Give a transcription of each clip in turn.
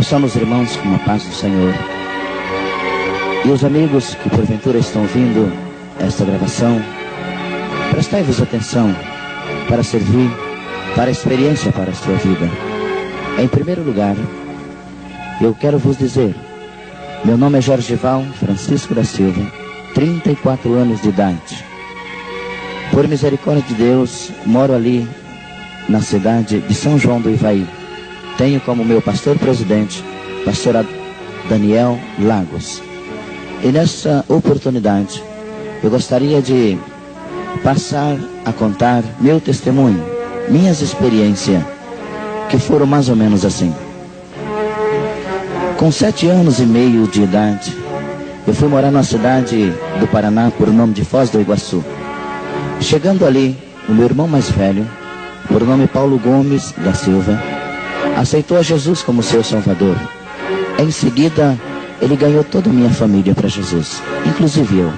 Somos irmãos com a paz do Senhor. E os amigos que porventura estão ouvindo esta gravação, prestai-vos atenção para servir, para a experiência para a sua vida. Em primeiro lugar, eu quero vos dizer, meu nome é Jorgeval Francisco da Silva, 34 anos de idade. Por misericórdia de Deus, moro ali na cidade de São João do Ivaí. Tenho como meu pastor-presidente, pastor Daniel Lagos. E nessa oportunidade, eu gostaria de passar a contar meu testemunho, minhas experiências, que foram mais ou menos assim. Com 7 anos e meio de idade, eu fui morar na cidade do Paraná por nome de Foz do Iguaçu. Chegando ali, o meu irmão mais velho, por nome Paulo Gomes da Silva, aceitou a Jesus como seu Salvador. Em seguida, ele ganhou toda a minha família para Jesus, inclusive eu.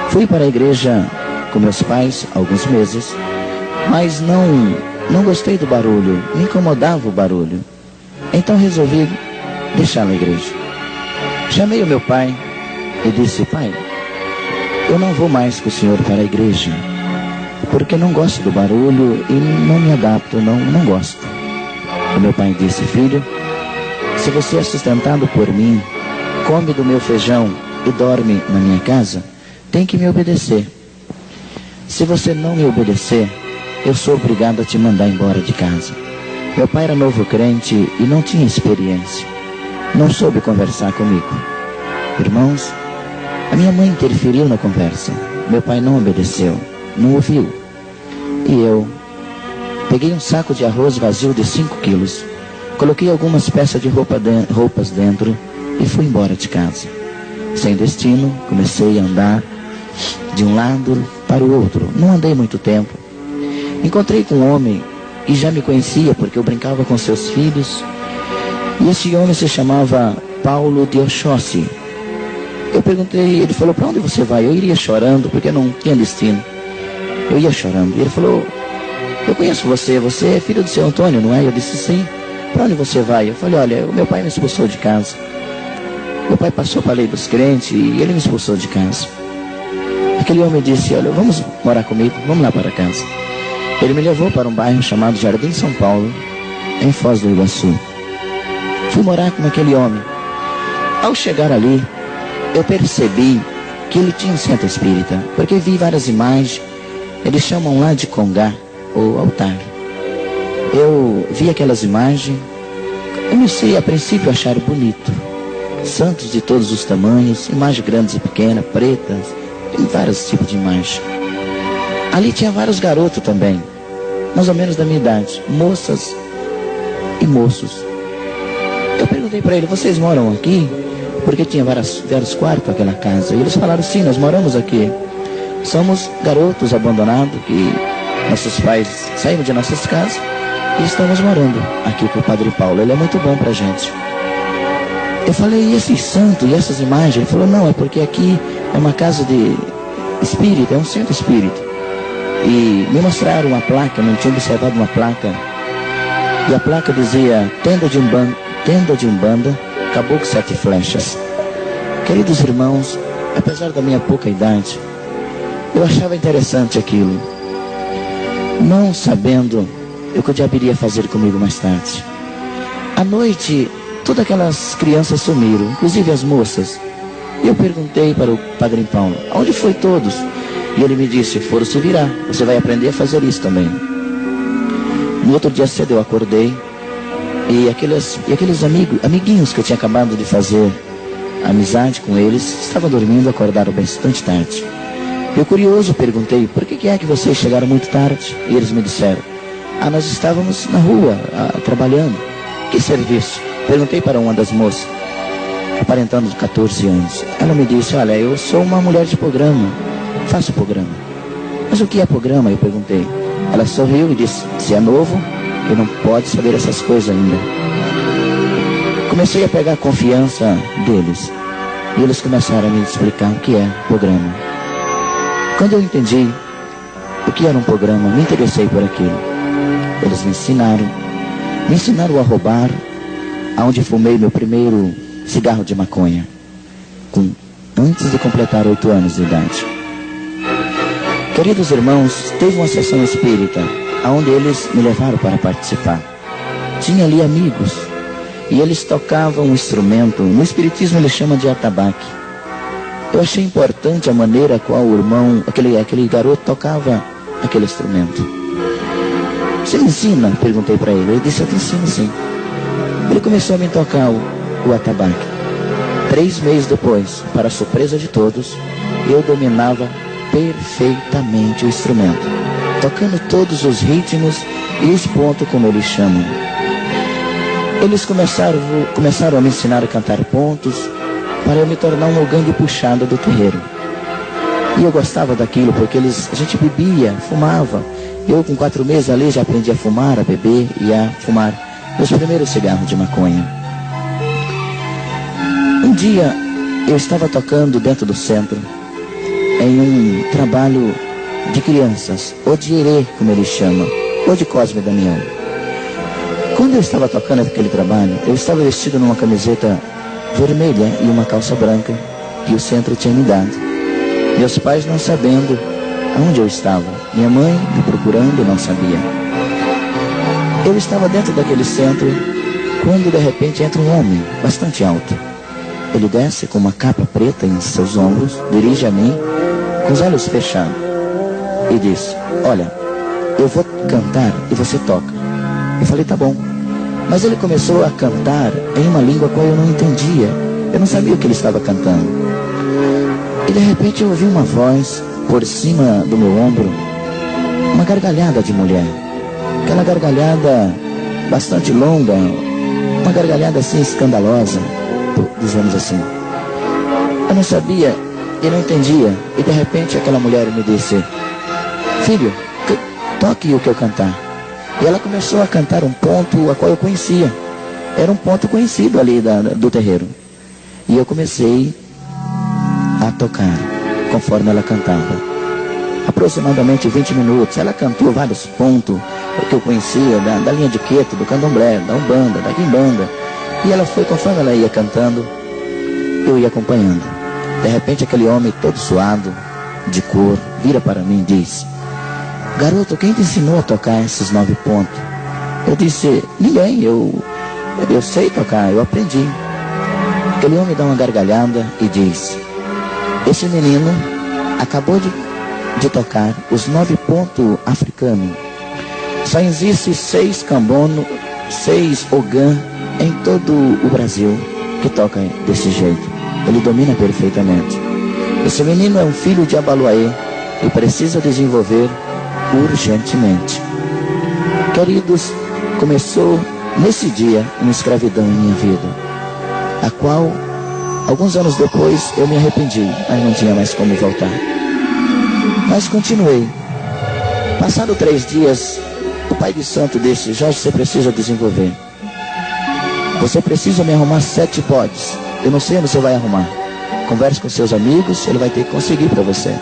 Fui para a igreja com meus pais alguns meses, mas não gostei do barulho, me incomodava o barulho. Então resolvi deixar a igreja. Chamei o meu pai e disse: pai, eu não vou mais com o senhor para a igreja, porque não gosto do barulho e não me adapto, não gosto. O meu pai disse: filho, se você é sustentado por mim, come do meu feijão e dorme na minha casa, tem que me obedecer. Se você não me obedecer, eu sou obrigado a te mandar embora de casa. Meu pai era novo crente e não tinha experiência. Não soube conversar comigo. Irmãos, a minha mãe interferiu na conversa. Meu pai não obedeceu, não ouviu. E eu peguei um saco de arroz vazio de 5 quilos, coloquei algumas peças de roupas dentro e fui embora de casa. Sem destino, comecei a andar de um lado para o outro. Não andei muito tempo. Encontrei com um homem que já me conhecia porque eu brincava com seus filhos. E esse homem se chamava Paulo de Oxóssi. Eu perguntei, ele falou: para onde você vai? Eu iria chorando porque não tinha destino. Eu ia chorando. E ele falou: eu conheço você, você é filho do seu Antônio, não é? Eu disse: sim. Para onde você vai? Eu falei: olha, o meu pai me expulsou de casa. Meu pai passou para a lei dos crentes e ele me expulsou de casa. Aquele homem disse: olha, vamos morar comigo, vamos lá para casa. Ele me levou para um bairro chamado Jardim São Paulo, em Foz do Iguaçu. Fui morar com aquele homem. Ao chegar ali, eu percebi que ele tinha um centro espírita, porque vi várias imagens. Eles chamam lá de congá, ou altar. Eu vi aquelas imagens, comecei a princípio a achar bonito. Santos de todos os tamanhos, imagens grandes e pequenas, pretas, e vários tipos de imagens. Ali tinha vários garotos também, mais ou menos da minha idade, moças e moços. Eu perguntei para ele: vocês moram aqui? Porque tinha vários quartos naquela casa. E eles falaram: sim, nós moramos aqui. Somos garotos abandonados que nossos pais saíram de nossas casas e estamos morando aqui com o Padre Paulo. Ele é muito bom pra gente. Eu falei: e esses santos e essas imagens? Ele falou: não, é porque aqui é uma casa de espírito, é um centro espírita. E me mostraram uma placa, não tinha observado uma placa. E a placa dizia: tenda de Umbanda, Caboclo 7 Flechas. Queridos irmãos, apesar da minha pouca idade, eu achava interessante aquilo, não sabendo o que o diabo iria fazer comigo mais tarde. À noite, todas aquelas crianças sumiram, inclusive as moças. E eu perguntei para o Padre Paulo: aonde foi todos? E ele me disse: foram se virar, você vai aprender a fazer isso também. No outro dia cedo eu acordei, e aqueles amiguinhos que eu tinha acabado de fazer amizade com eles, estavam dormindo, acordaram bastante tarde. Eu, curioso, perguntei: por que é que vocês chegaram muito tarde? E eles me disseram: nós estávamos na rua, trabalhando. Que serviço? Perguntei para uma das moças. aparentando 14 anos. Ela me disse, olha, eu sou uma mulher de programa, faço programa. Mas o que é programa? Eu perguntei. Ela sorriu e disse, se é novo, eu não pode saber essas coisas ainda. Comecei a pegar a confiança deles. E eles começaram a me explicar o que é programa. Quando eu entendi o que era um programa, me interessei por aquilo. Eles me ensinaram a roubar, aonde fumei meu primeiro cigarro de maconha, antes de completar 8 anos de idade. Queridos irmãos, teve uma sessão espírita, aonde eles me levaram para participar. Tinha ali amigos, e eles tocavam um instrumento, no espiritismo eles chamam de atabaque. Eu achei importante a maneira qual o irmão, aquele garoto tocava aquele instrumento. Você me ensina? Perguntei para ele. Ele disse, eu te ensino sim. Ele começou a me tocar o atabaque. 3 meses depois, para a surpresa de todos, eu dominava perfeitamente o instrumento, tocando todos os ritmos e os pontos, como eles chamam. Eles começaram a me ensinar a cantar pontos, para eu me tornar um gangue puxado do terreiro. E eu gostava daquilo, porque a gente bebia, fumava. Eu com 4 meses ali já aprendi a fumar, a beber e a fumar meus primeiros cigarros de maconha. Um dia eu estava tocando dentro do centro, em um trabalho de crianças, ou de herê, como eles chamam, ou de Cosme e Damião. Quando eu estava tocando aquele trabalho, eu estava vestido numa camiseta vermelha e uma calça branca que o centro tinha me dado. Meus pais não sabendo aonde eu estava. Minha mãe me procurando, não sabia. Eu estava dentro daquele centro quando de repente entra um homem bastante alto. Ele desce com uma capa preta em seus ombros, dirige a mim, com os olhos fechados, e diz, olha, eu vou cantar e você toca. Eu falei, tá bom. Mas ele começou a cantar em uma língua qual eu não entendia. Eu não sabia o que ele estava cantando. E de repente eu ouvi uma voz por cima do meu ombro, uma gargalhada de mulher. Aquela gargalhada bastante longa, uma gargalhada assim escandalosa, dizemos assim. Eu não sabia e não entendia. E de repente aquela mulher me disse, filho, toque o que eu cantar. E ela começou a cantar um ponto a qual eu conhecia. Era um ponto conhecido ali do terreiro. E eu comecei a tocar conforme ela cantava. Aproximadamente 20 minutos. Ela cantou vários pontos que eu conhecia, da linha de Queto, do candomblé, da umbanda, da quimbanda. E ela foi, conforme ela ia cantando, eu ia acompanhando. De repente aquele homem todo suado, de cor, vira para mim e diz, garoto, quem te ensinou a tocar esses 9 pontos? Eu disse, ninguém, eu sei tocar, eu aprendi. Aquele homem dá uma gargalhada e diz, esse menino acabou de tocar os 9 pontos africanos. Só existe 6 cambono, 6 ogã em todo o Brasil que toca desse jeito. Ele domina perfeitamente. Esse menino é um filho de Abaluaê e precisa desenvolver urgentemente. Queridos, começou nesse dia uma escravidão em minha vida, a qual alguns anos depois eu me arrependi, mas não tinha mais como voltar. Mas continuei. Passado 3 dias, o pai de santo disse, Jorge, você precisa desenvolver. Você precisa me arrumar 7 bodes. Eu não sei onde você vai arrumar. Converse com seus amigos, ele vai ter que conseguir para você.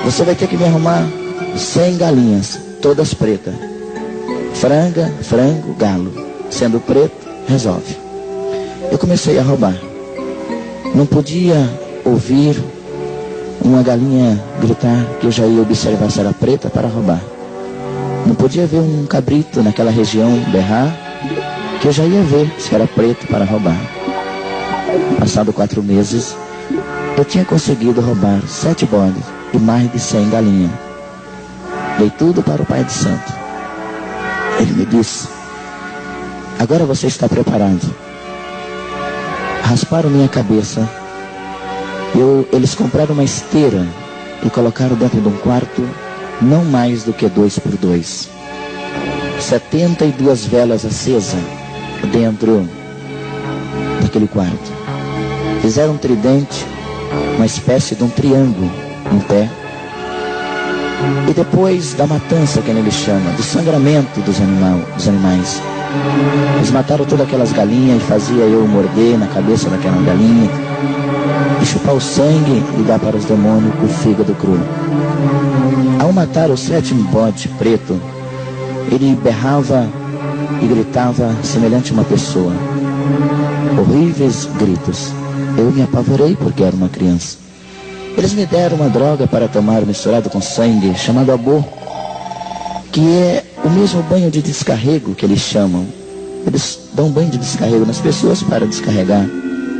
Você vai ter que me arrumar 100 galinhas, todas pretas. Franga, frango, galo. Sendo preto, resolve. Eu comecei a roubar. Não podia ouvir uma galinha gritar que eu já ia observar se era preta para roubar. Não podia ver um cabrito naquela região berrar que eu já ia ver se era preto para roubar. Passado 4 meses, eu tinha conseguido roubar 7 bodes e mais de 100 galinhas. Dei tudo para o pai de santo. Ele me disse, agora você está preparado. Rasparam minha cabeça. Eles compraram uma esteira e colocaram dentro de um quarto, não mais do que 2 por 2. 72 velas acesas dentro naquele quarto. Fizeram um tridente, uma espécie de um triângulo em pé. E depois da matança, que ele chama, do sangramento dos animais, eles mataram todas aquelas galinhas e fazia eu morder na cabeça daquela galinha e chupar o sangue e dar para os demônios o fígado cru. Ao matar o 7º bode preto, ele berrava e gritava semelhante a uma pessoa. Horríveis gritos. Eu me apavorei porque era uma criança. Eles me deram uma droga para tomar misturado com sangue, chamado abô, que é o mesmo banho de descarrego que eles chamam. Eles dão banho de descarrego nas pessoas para descarregar.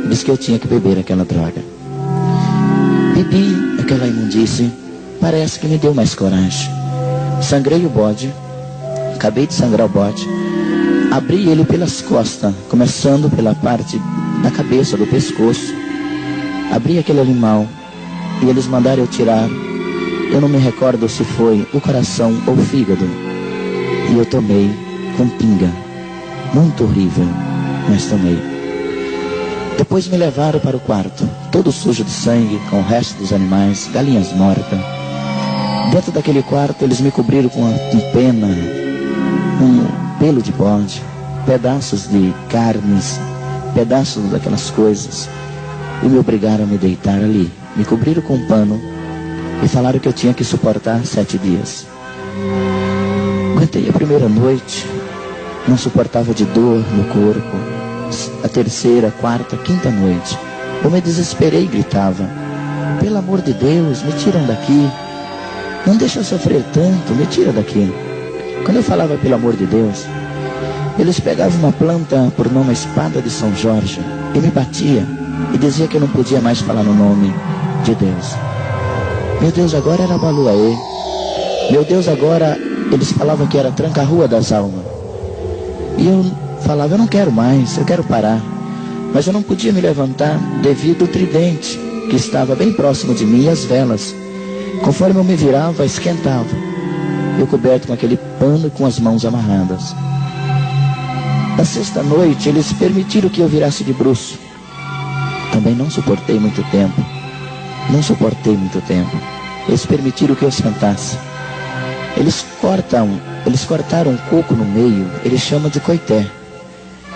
E diz que eu tinha que beber aquela droga. Bebi aquela imundície, parece que me deu mais coragem. Sangrei o bode, acabei de sangrar o bode, abri ele pelas costas, começando pela parte da cabeça, do pescoço. Abri aquele animal e eles mandaram eu tirar. Eu não me recordo se foi o coração ou o fígado. E eu tomei com pinga. Muito horrível, mas tomei. Depois me levaram para o quarto, todo sujo de sangue, com o resto dos animais, galinhas mortas. Dentro daquele quarto eles me cobriram com pena, um pelo de bode, pedaços de carnes, pedaços daquelas coisas, e me obrigaram a me deitar ali. Me cobriram com um pano e falaram que eu tinha que suportar 7 dias. Aguentei a primeira noite, não suportava de dor no corpo. A terceira, quarta, quinta noite, eu me desesperei e gritava: pelo amor de Deus, me tiram daqui, não deixa eu sofrer tanto, me tira daqui. Quando eu falava pelo amor de Deus, eles pegavam uma planta por nome Espada de São Jorge e me batia e dizia que eu não podia mais falar no nome de Deus. Meu Deus, agora era Baluaê. Meu Deus, agora eles falavam que era Tranca-Rua das Almas. E eu falava: eu não quero mais, eu quero parar. Mas eu não podia me levantar devido ao tridente que estava bem próximo de mim e as velas. Conforme eu me virava, esquentava. Eu coberto com aquele pano com as mãos amarradas. Na sexta noite, eles permitiram que eu virasse de bruço. Também não suportei muito tempo. Eles permitiram que eu sentasse. Eles cortaram um coco no meio, eles chamam de coité.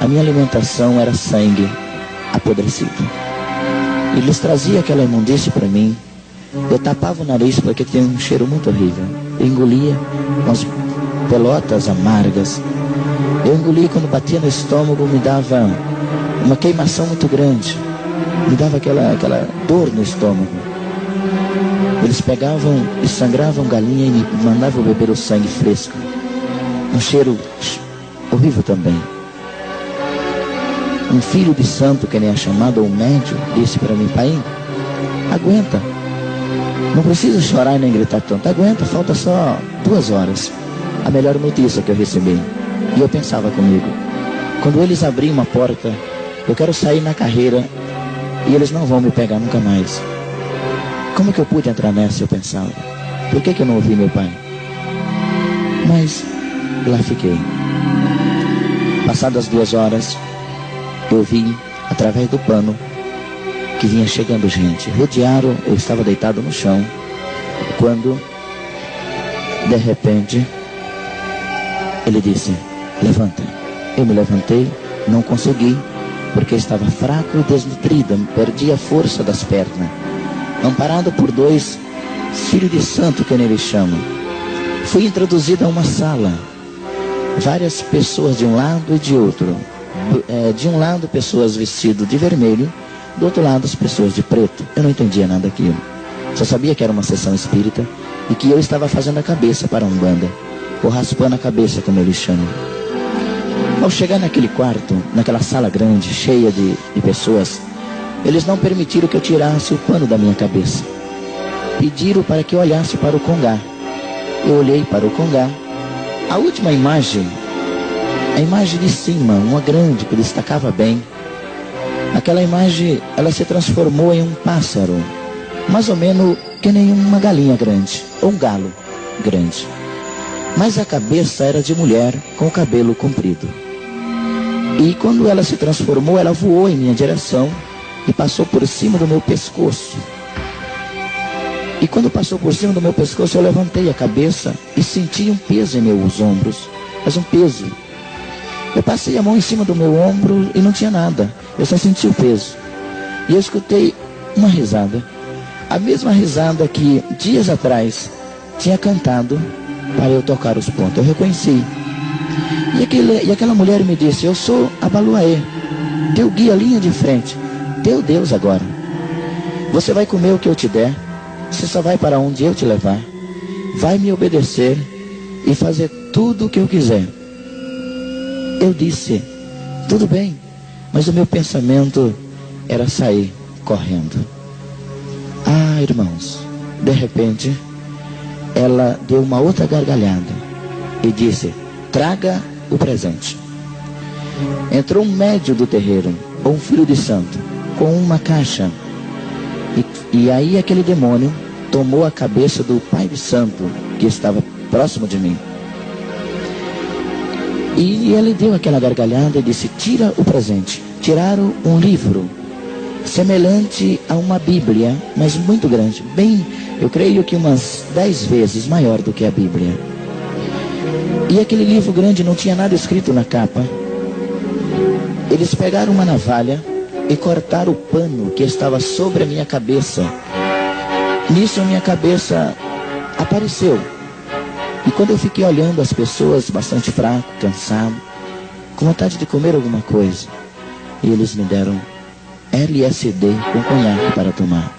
A minha alimentação era sangue apodrecido. Eles traziam aquela imundície para mim. Eu tapava o nariz porque tinha um cheiro muito horrível. Eu engolia umas pelotas amargas. Eu engolia, quando batia no estômago, me dava uma queimação muito grande. Me dava aquela dor no estômago. Eles pegavam e sangravam galinha e me mandavam beber o sangue fresco. Um cheiro horrível também. Um filho de santo, que nem é chamado, ou médium, disse para mim: pai, aguenta. Não precisa chorar e nem gritar tanto. Aguenta, falta só 2 horas. A melhor notícia que eu recebi. E eu pensava comigo: quando eles abrirem uma porta, eu quero sair na carreira e eles não vão me pegar nunca mais. Como que eu pude entrar nessa? Eu pensava. Por que eu não ouvi meu pai? Mas lá fiquei. Passadas 2 horas, eu vi através do pano que vinha chegando gente. Rodearam, eu estava deitado no chão, quando de repente ele disse: levanta. Eu me levantei, não consegui, porque estava fraco e desnutrido, perdi a força das pernas. Amparado por 2 filhos de santo, que eles chamam, fui introduzido a uma sala. Várias pessoas de um lado e de outro. De um lado, pessoas vestidas de vermelho, do outro lado, as pessoas de preto. Eu não entendia nada daquilo. Só sabia que era uma sessão espírita e que eu estava fazendo a cabeça para a Umbanda, ou raspando a cabeça, como eles chamam. Ao chegar naquele quarto, naquela sala grande, cheia de pessoas, eles não permitiram que eu tirasse o pano da minha cabeça. Pediram para que eu olhasse para o congá. Eu olhei para o congá. A última imagem, a imagem de cima, uma grande, que destacava bem. Aquela imagem, ela se transformou em um pássaro, mais ou menos que nem uma galinha grande, ou um galo grande. Mas a cabeça era de mulher, com o cabelo comprido. E quando ela se transformou, ela voou em minha direção e passou por cima do meu pescoço. E quando passou por cima do meu pescoço, eu levantei a cabeça e senti um peso em meus ombros. Mas um peso. Eu passei a mão em cima do meu ombro e não tinha nada. Eu só senti o peso. E eu escutei uma risada. A mesma risada que dias atrás tinha cantado para eu tocar os pontos. Eu reconheci. E aquela mulher me disse: eu sou Abaluaê, teu guia, linha de frente, teu Deus agora. Você vai comer o que eu te der. Você só vai para onde eu te levar. Vai me obedecer e fazer tudo o que eu quiser. Eu disse: tudo bem. Mas o meu pensamento era sair correndo. Ah, irmãos, de repente, ela deu uma outra gargalhada e disse: traga o presente. Entrou um médium do terreiro, ou um filho de santo, com uma caixa. E aí aquele demônio tomou a cabeça do pai de santo que estava próximo de mim. E ele deu aquela gargalhada e disse: tira o presente. Tiraram um livro semelhante a uma Bíblia, mas muito grande, bem, eu creio que umas 10 vezes maior do que a Bíblia. E aquele livro grande não tinha nada escrito na capa. Eles pegaram uma navalha e cortaram o pano que estava sobre a minha cabeça. Nisso a minha cabeça apareceu. E quando eu fiquei olhando as pessoas, bastante fraco, cansado, com vontade de comer alguma coisa, e eles me deram LSD com conhaque para tomar.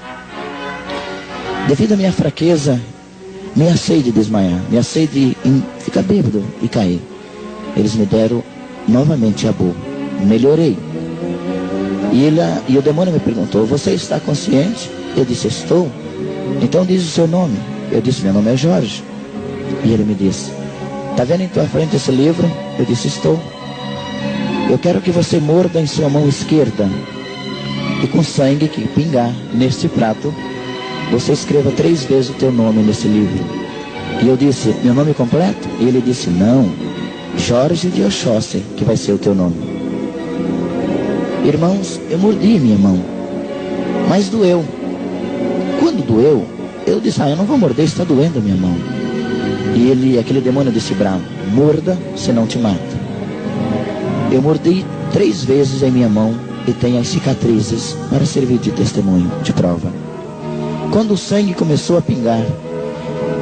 Devido à minha fraqueza, me assei de desmaiar, me assei de ficar bêbado e cair. Eles me deram novamente a boa. Melhorei. E o demônio me perguntou: você está consciente? Eu disse: estou. Então diz o seu nome. Eu disse: meu nome é Jorge. E ele me disse: está vendo em tua frente esse livro? Eu disse: estou. Eu quero que você morda em sua mão esquerda, e com sangue que pingar neste prato, você escreva 3 vezes o teu nome nesse livro. E eu disse: meu nome completo? E ele disse: não, Jorge de Oxóssi, que vai ser o teu nome. Irmãos, eu mordi minha mão, mas doeu. Quando doeu, eu disse: eu não vou morder, está doendo a minha mão. E aquele demônio disse bravo: morda, senão te mata. Eu mordi 3 vezes em minha mão e tenho as cicatrizes para servir de testemunho, de prova. Quando o sangue começou a pingar,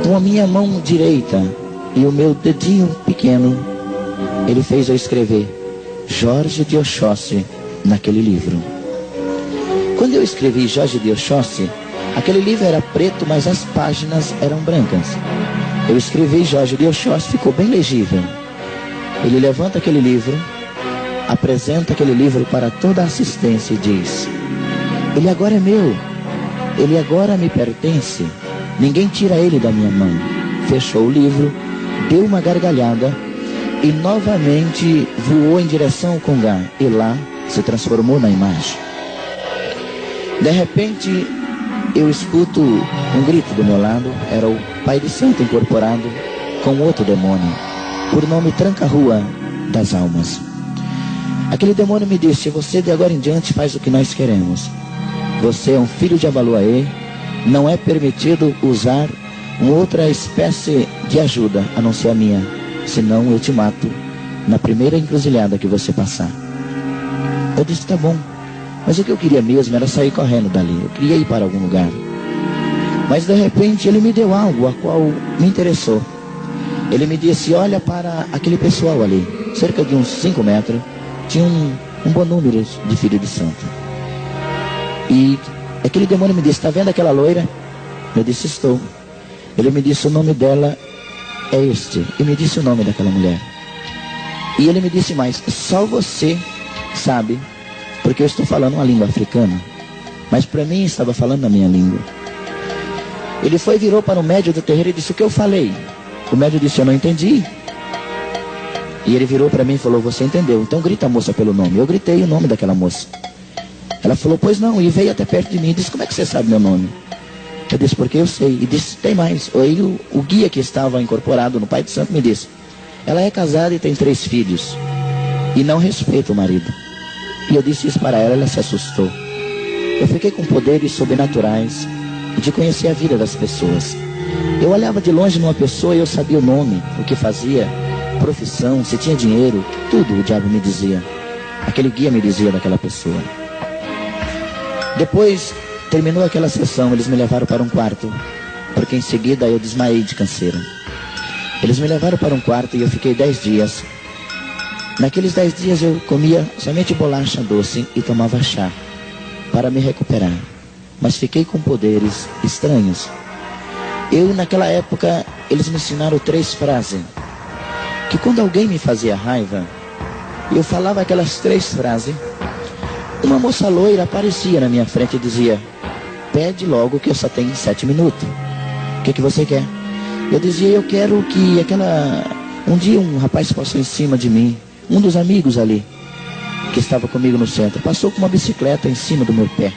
com a minha mão direita e o meu dedinho pequeno, ele fez eu escrever Jorge de Oxóssi naquele livro. Quando eu escrevi Jorge de Oxóssi, aquele livro era preto, mas as páginas eram brancas. Eu escrevi Jorge de Oxóssi, ficou bem legível. Ele levanta aquele livro, apresenta aquele livro para toda a assistência e diz: ele agora é meu, ele agora me pertence, ninguém tira ele da minha mão. Fechou o livro, deu uma gargalhada e novamente voou em direção ao Congá, e lá se transformou na imagem. De repente eu escuto um grito do meu lado. Era o pai de santo incorporado com outro demônio, por nome Tranca-Rua das Almas. Aquele demônio me disse: você de agora em diante faz o que nós queremos. Você é um filho de Abaluaê, não é permitido usar uma outra espécie de ajuda a não ser a minha, senão eu te mato na primeira encruzilhada que você passar. Eu disse: tá bom, mas o que eu queria mesmo era sair correndo dali, eu queria ir para algum lugar. Mas de repente ele me deu algo a qual me interessou. Ele me disse: olha para aquele pessoal ali, cerca de uns 5 metros, tinha um bom número de filhos de santo. E aquele demônio me disse: está vendo aquela loira? Eu disse: estou. Ele me disse: o nome dela é este. E me disse o nome daquela mulher. E ele me disse mais: só você sabe, porque eu estou falando uma língua africana, mas para mim estava falando a minha língua. Ele foi e virou para o médium do terreiro e disse: o que eu falei? O médium disse: eu não entendi. E ele virou para mim e falou: você entendeu, então grita a moça pelo nome. Eu gritei o nome daquela moça. Ela falou: pois não, e veio até perto de mim e disse: como é que você sabe meu nome? Eu disse: porque eu sei. E disse: tem mais. Aí o guia que estava incorporado no Pai de Santo me disse: ela é casada e tem 3 filhos. e não respeita o marido. E eu disse isso para ela, ela se assustou. Eu fiquei com poderes sobrenaturais de conhecer a vida das pessoas. Eu olhava de longe numa pessoa e eu sabia o nome, o que fazia, profissão, se tinha dinheiro, tudo o diabo me dizia. Aquele guia me dizia daquela pessoa. Depois, terminou aquela sessão, eles me levaram para um quarto, porque em seguida eu desmaiei de canseira. Eles me levaram para um quarto e eu fiquei 10 dias. Naqueles 10 dias eu comia somente bolacha doce e tomava chá, para me recuperar. Mas fiquei com poderes estranhos. Naquela época, eles me ensinaram 3 frases. Que quando alguém me fazia raiva, eu falava aquelas 3 frases. Uma moça loira aparecia na minha frente e dizia: pede logo que eu só tenho 7 minutos. O que você quer? Eu dizia: eu quero que um dia um rapaz passou em cima de mim. Um dos amigos ali, que estava comigo no centro, passou com uma bicicleta em cima do meu pé.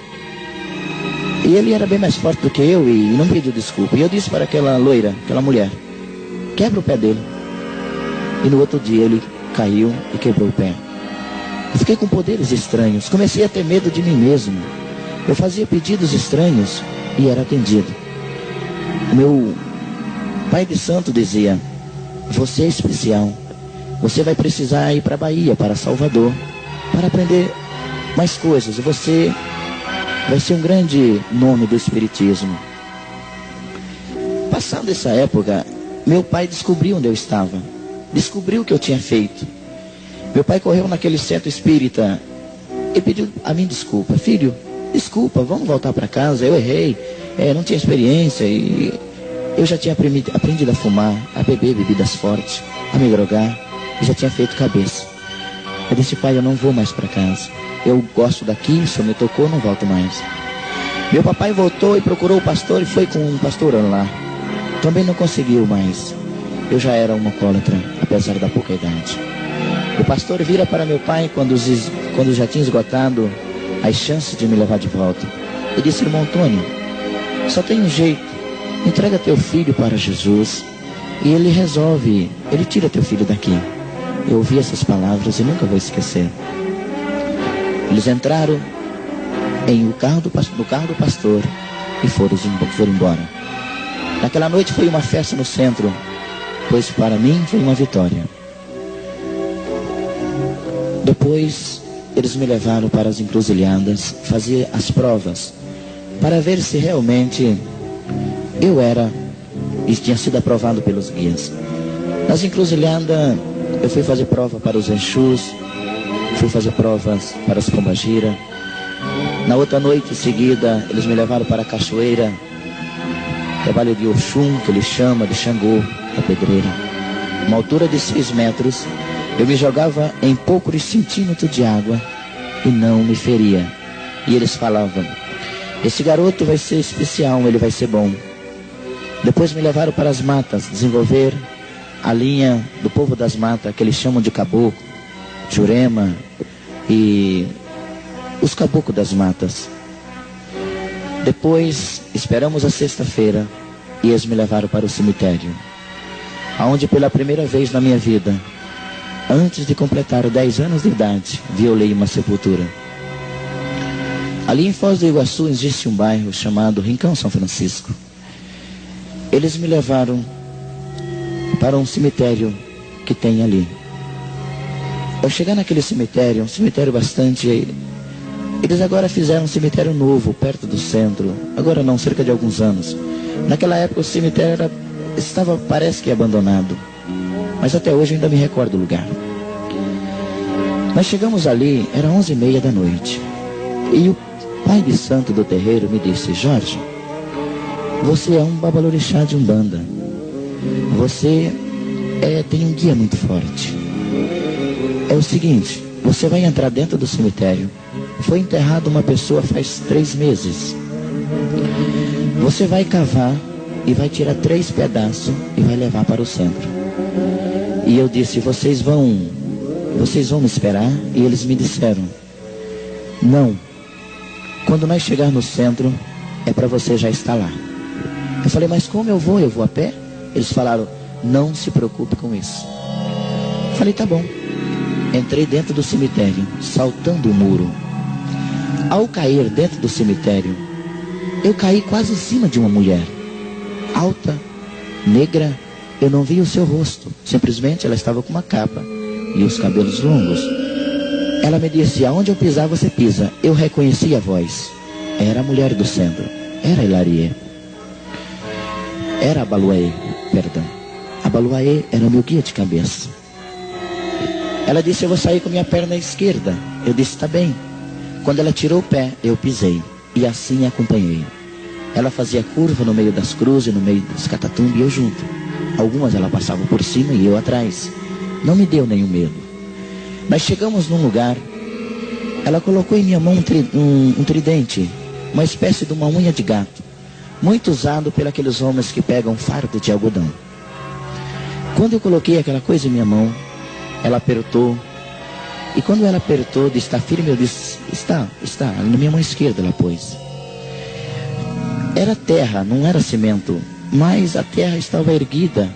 E ele era bem mais forte do que eu e não pediu desculpa. E eu disse para aquela loira, aquela mulher: quebra o pé dele. E no outro dia ele caiu e quebrou o pé. Eu fiquei com poderes estranhos. Comecei a ter medo de mim mesmo. Eu fazia pedidos estranhos e era atendido. O meu pai de santo dizia: você é especial. Você vai precisar ir para a Bahia, para Salvador, para aprender mais coisas. Você vai ser um grande nome do espiritismo. Passando essa época, meu pai descobriu onde eu estava. Descobriu o que eu tinha feito. Meu pai correu naquele centro espírita e pediu a mim desculpa. Filho, desculpa, vamos voltar para casa. Eu errei, não tinha experiência e eu já tinha aprendido a fumar, a beber bebidas fortes, a me drogar. E já tinha feito cabeça. Eu disse: pai, eu não vou mais para casa. Eu gosto daqui, o senhor me tocou, não volto mais. Meu papai voltou e procurou o pastor e foi com um pastor lá. Também não conseguiu mais. Eu já era um alcoólatra, apesar da pouca idade. O pastor vira para meu pai quando já tinha esgotado as chances de me levar de volta. E disse: irmão Antônio, só tem um jeito. Entrega teu filho para Jesus e ele resolve, ele tira teu filho daqui. Eu ouvi essas palavras e nunca vou esquecer. Eles entraram no carro do pastor e foram embora. Naquela noite foi uma festa no centro, pois para mim foi uma vitória. Depois eles me levaram para as encruzilhadas, fazer as provas, para ver se realmente eu era e tinha sido aprovado pelos guias. Nas encruzilhadas eu fui fazer prova para os Exus, fui fazer provas para os Pombagira. Na outra noite em seguida, eles me levaram para a cachoeira, trabalho de Oxum, que ele chama de Xangô, a pedreira. Uma altura de 6 metros, eu me jogava em poucos centímetros de água e não me feria. E eles falavam: esse garoto vai ser especial, ele vai ser bom. Depois me levaram para as matas, desenvolver a linha do povo das matas, que eles chamam de caboclo, Jurema e os caboclos das matas. Depois esperamos a sexta-feira e eles me levaram para o cemitério, aonde pela primeira vez na minha vida, antes de completar 10 anos de idade, violei uma sepultura. Ali em Foz do Iguaçu existe um bairro chamado Rincão São Francisco. Eles me levaram para um cemitério que tem ali. Ao chegar naquele cemitério, um cemitério bastante... Eles agora fizeram um cemitério novo, perto do centro. Agora não, cerca de alguns anos. Naquela época o cemitério estava, parece que abandonado. Mas até hoje eu ainda me recordo do lugar. Nós chegamos ali, era 11h30 da noite. E o pai de santo do terreiro me disse: Jorge, você é um babalorixá de Umbanda. Você tem um guia muito forte. É o seguinte, você vai entrar dentro do cemitério. Foi enterrada uma pessoa faz 3 meses. Você vai cavar e vai tirar 3 pedaços e vai levar para o centro. E eu disse: vocês vão me esperar? E eles me disseram: não, quando nós chegar no centro é para você já estar lá. Eu falei: mas como eu vou? Eu vou a pé? Eles falaram: não se preocupe com isso. Eu falei: tá bom. Entrei dentro do cemitério, saltando o muro. Ao cair dentro do cemitério, eu caí quase em cima de uma mulher. Alta, negra, eu não vi o seu rosto. Simplesmente ela estava com uma capa e os cabelos longos. Ela me disse: aonde eu pisar, você pisa. Eu reconheci a voz. Era a mulher do centro. Era a Hilarie. Era a Baluaê, perdão. A Baluaê era o meu guia de cabeça. Ela disse: eu vou sair com minha perna esquerda. Eu disse: tá bem. Quando ela tirou o pé, eu pisei. E assim acompanhei. Ela fazia curva no meio das cruzes, no meio dos catatumbi, e eu junto. Algumas ela passava por cima e eu atrás. Não me deu nenhum medo. Mas chegamos num lugar. Ela colocou em minha mão um tridente, uma espécie de uma unha de gato, muito usado por aqueles homens que pegam fardo de algodão. Quando eu coloquei aquela coisa em minha mão, ela apertou. E quando ela apertou de estar firme, eu disse: está, na minha mão esquerda ela pôs. Era terra, não era cimento, mas a terra estava erguida,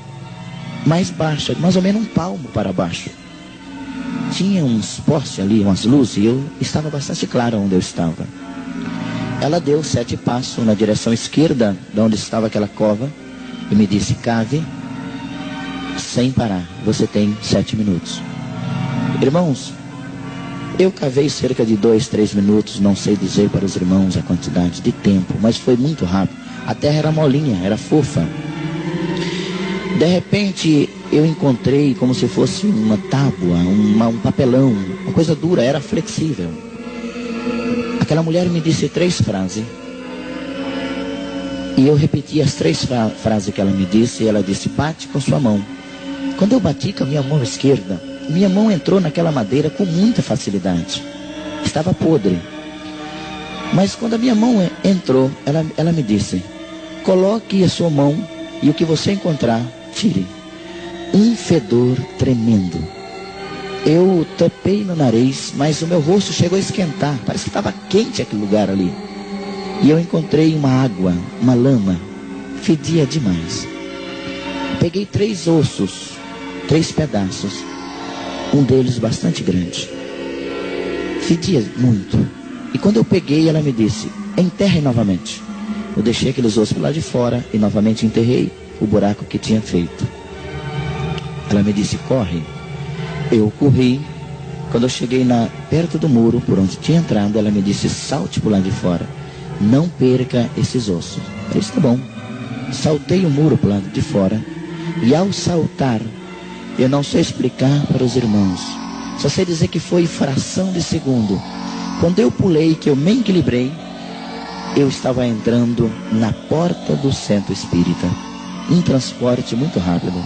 mais baixa, mais ou menos um palmo para baixo. Tinha uns postes ali, umas luzes, e eu estava bastante claro onde eu estava. Ela deu 7 passos na direção esquerda, de onde estava aquela cova, e me disse: cave, sem parar, você tem 7 minutos. Irmãos, eu cavei cerca de 2, 3 minutos, não sei dizer para os irmãos a quantidade de tempo, mas foi muito rápido. A terra era molinha, era fofa. De repente, eu encontrei como se fosse uma tábua, um papelão, uma coisa dura, era flexível. Aquela mulher me disse 3 frases. E eu repeti as 3 frases que ela me disse, e ela disse: bate com sua mão. Quando eu bati com a minha mão esquerda, minha mão entrou naquela madeira com muita facilidade. Estava podre. Mas quando a minha mão entrou, ela me disse: coloque a sua mão e o que você encontrar, tire. Um fedor tremendo. Eu topei no nariz, mas o meu rosto chegou a esquentar. Parece que estava quente aquele lugar ali. E eu encontrei uma água, uma lama. Fedia demais. Peguei 3 ossos, 3 pedaços. Um deles bastante grande. Fedia muito. E quando eu peguei, ela me disse: enterre novamente. Eu deixei aqueles ossos lá de fora e novamente enterrei o buraco que tinha feito. Ela me disse: corre. Eu corri. Quando eu cheguei perto do muro, por onde tinha entrado, ela me disse: salte por lá de fora. Não perca esses ossos. Eu disse: tá bom. Saltei o muro por lá de fora. E ao saltar, eu não sei explicar para os irmãos. Só sei dizer que foi fração de segundo. Quando eu pulei, que eu me equilibrei, eu estava entrando na porta do centro espírita. Um transporte muito rápido.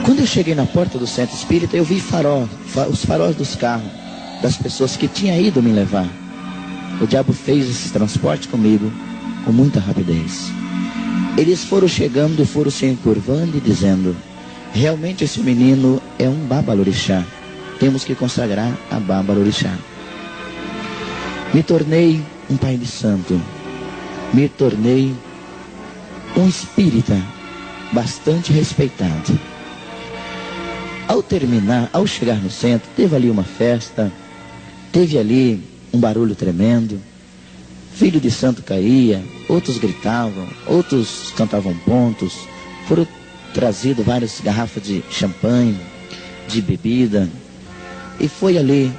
Quando eu cheguei na porta do centro espírita, eu vi os faróis dos carros, das pessoas que tinham ido me levar. O diabo fez esse transporte comigo com muita rapidez. Eles foram chegando e foram se encurvando e dizendo: realmente esse menino é um babalorixá. Temos que consagrar a babalorixá. Me tornei um pai de santo. Me tornei um espírita bastante respeitado. Ao chegar no centro, teve ali uma festa, teve ali um barulho tremendo. Filho de santo caía, outros gritavam, outros cantavam pontos. Foram trazidos várias garrafas de champanhe, de bebida. E foi ali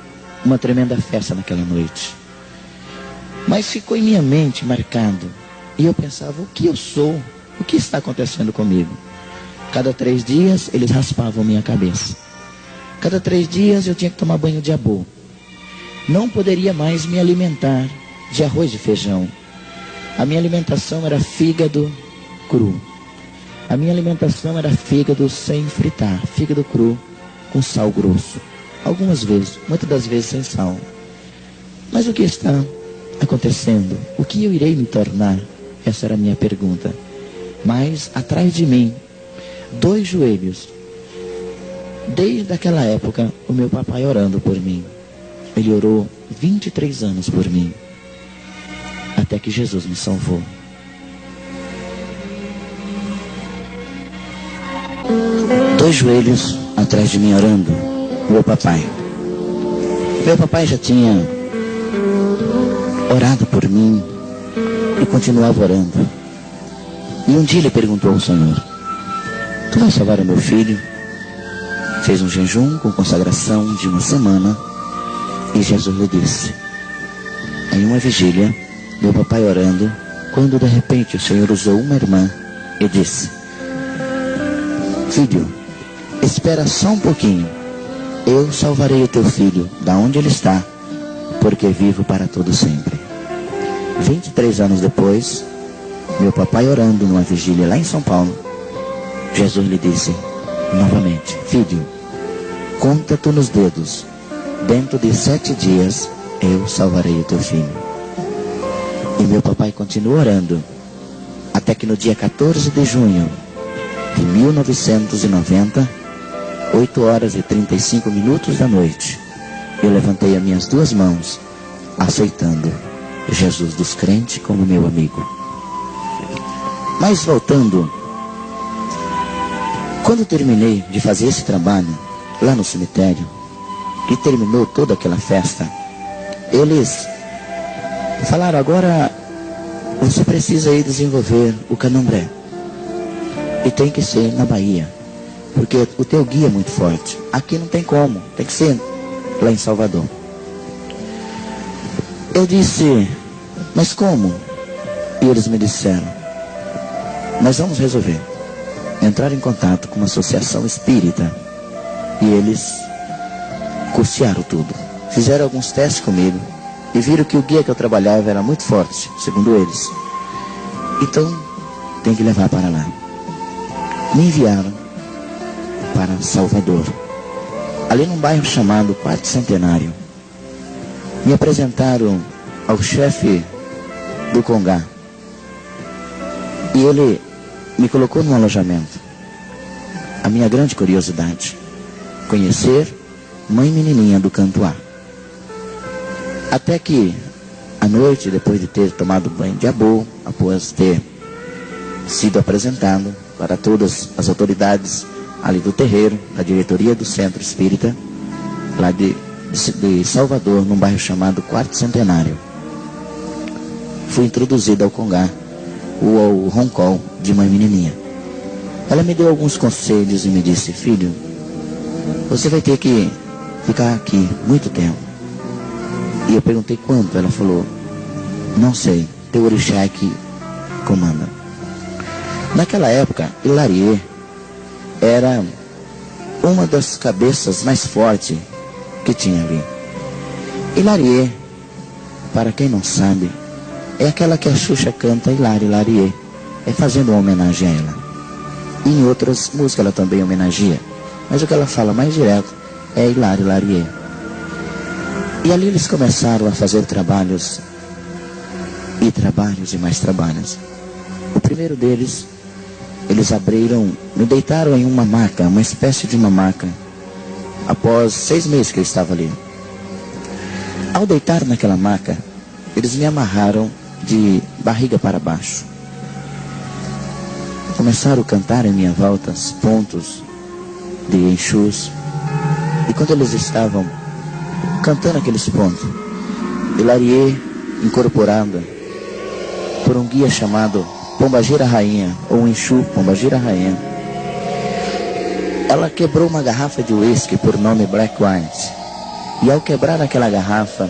uma tremenda festa naquela noite. Mas ficou em minha mente marcado. E eu pensava: o que eu sou? O que está acontecendo comigo? Cada 3 dias eles raspavam minha cabeça. Cada 3 dias eu tinha que tomar banho de abô. Não poderia mais me alimentar de arroz e feijão. A minha alimentação era fígado cru. A minha alimentação era fígado sem fritar, fígado cru com sal grosso. Algumas vezes, muitas das vezes sem sal. Mas o que está acontecendo? O que eu irei me tornar? Essa era a minha pergunta. Mas atrás de mim, 2 joelhos. Desde aquela época, o meu papai orando por mim. Ele orou 23 anos por mim. Até que Jesus me salvou. Dois joelhos atrás de mim orando. meu papai. Meu papai já tinha orado por mim e continuava orando. E um dia ele perguntou ao Senhor: tu vai salvar o meu filho? Fez um jejum com consagração de uma semana e Jesus lhe disse. Em uma vigília, meu papai orando, quando de repente o Senhor usou uma irmã e disse: filho, espera só um pouquinho. Eu salvarei o teu filho da onde ele está, porque vivo para todo sempre. 23 anos depois, meu papai orando numa vigília lá em São Paulo, Jesus lhe disse novamente: filho, conta tu nos dedos, dentro de 7 dias eu salvarei o teu filho. E meu papai continuou orando, até que no dia 14 de junho de 1990, 8 horas e 35 minutos da noite, eu levantei as minhas 2 mãos, aceitando Jesus dos crentes como meu amigo. Mas voltando, quando terminei de fazer esse trabalho lá no cemitério, e terminou toda aquela festa, eles falaram: agora você precisa ir desenvolver o candomblé, e tem que ser na Bahia, porque o teu guia é muito forte. Aqui não tem como, tem que ser lá em Salvador. Eu disse: mas como? E eles me disseram: nós vamos resolver. Entraram em contato com uma associação espírita e eles custearam tudo. Fizeram alguns testes comigo e viram que o guia que eu trabalhava era muito forte, segundo eles. Então, tem que levar para lá. Me enviaram para Salvador, ali num bairro chamado Quarto Centenário. Me apresentaram ao chefe do Congá e ele me colocou num alojamento. A minha grande curiosidade: conhecer Mãe Menininha do Canto-A. Até que, à noite, depois de ter tomado banho de abô, após ter sido apresentado para todas as autoridades ali do terreiro, da diretoria do Centro Espírita, lá de Salvador, num bairro chamado Quarto Centenário, fui introduzido ao Congá, ou ao roncol de Mãe Menininha. Ela me deu alguns conselhos e me disse: filho, você vai ter que ficar aqui muito tempo. E eu perguntei quanto. Ela falou: não sei, teu orixá é que comanda. Naquela época, Hilarie era uma das cabeças mais fortes que tinha ali. Hilarie, para quem não sabe, é aquela que a Xuxa canta Hilarie, Hilarie, é fazendo uma homenagem a ela. E em outras músicas ela também homenageia, mas o que ela fala mais direto é Hilarie, Hilarie. E ali eles começaram a fazer trabalhos e mais trabalhos. O primeiro deles, eles abriram, me deitaram em uma maca, uma espécie de uma maca, após 6 meses que eu estava ali. Ao deitar naquela maca, eles me amarraram de barriga para baixo. Começaram a cantar em minha volta os pontos de Exus. E quando eles estavam cantando aqueles pontos, Hilarie, incorporada por um guia chamado Pombagira Rainha, ou Exu Pombagira Rainha, ela quebrou uma garrafa de uísque por nome Black White. E ao quebrar aquela garrafa,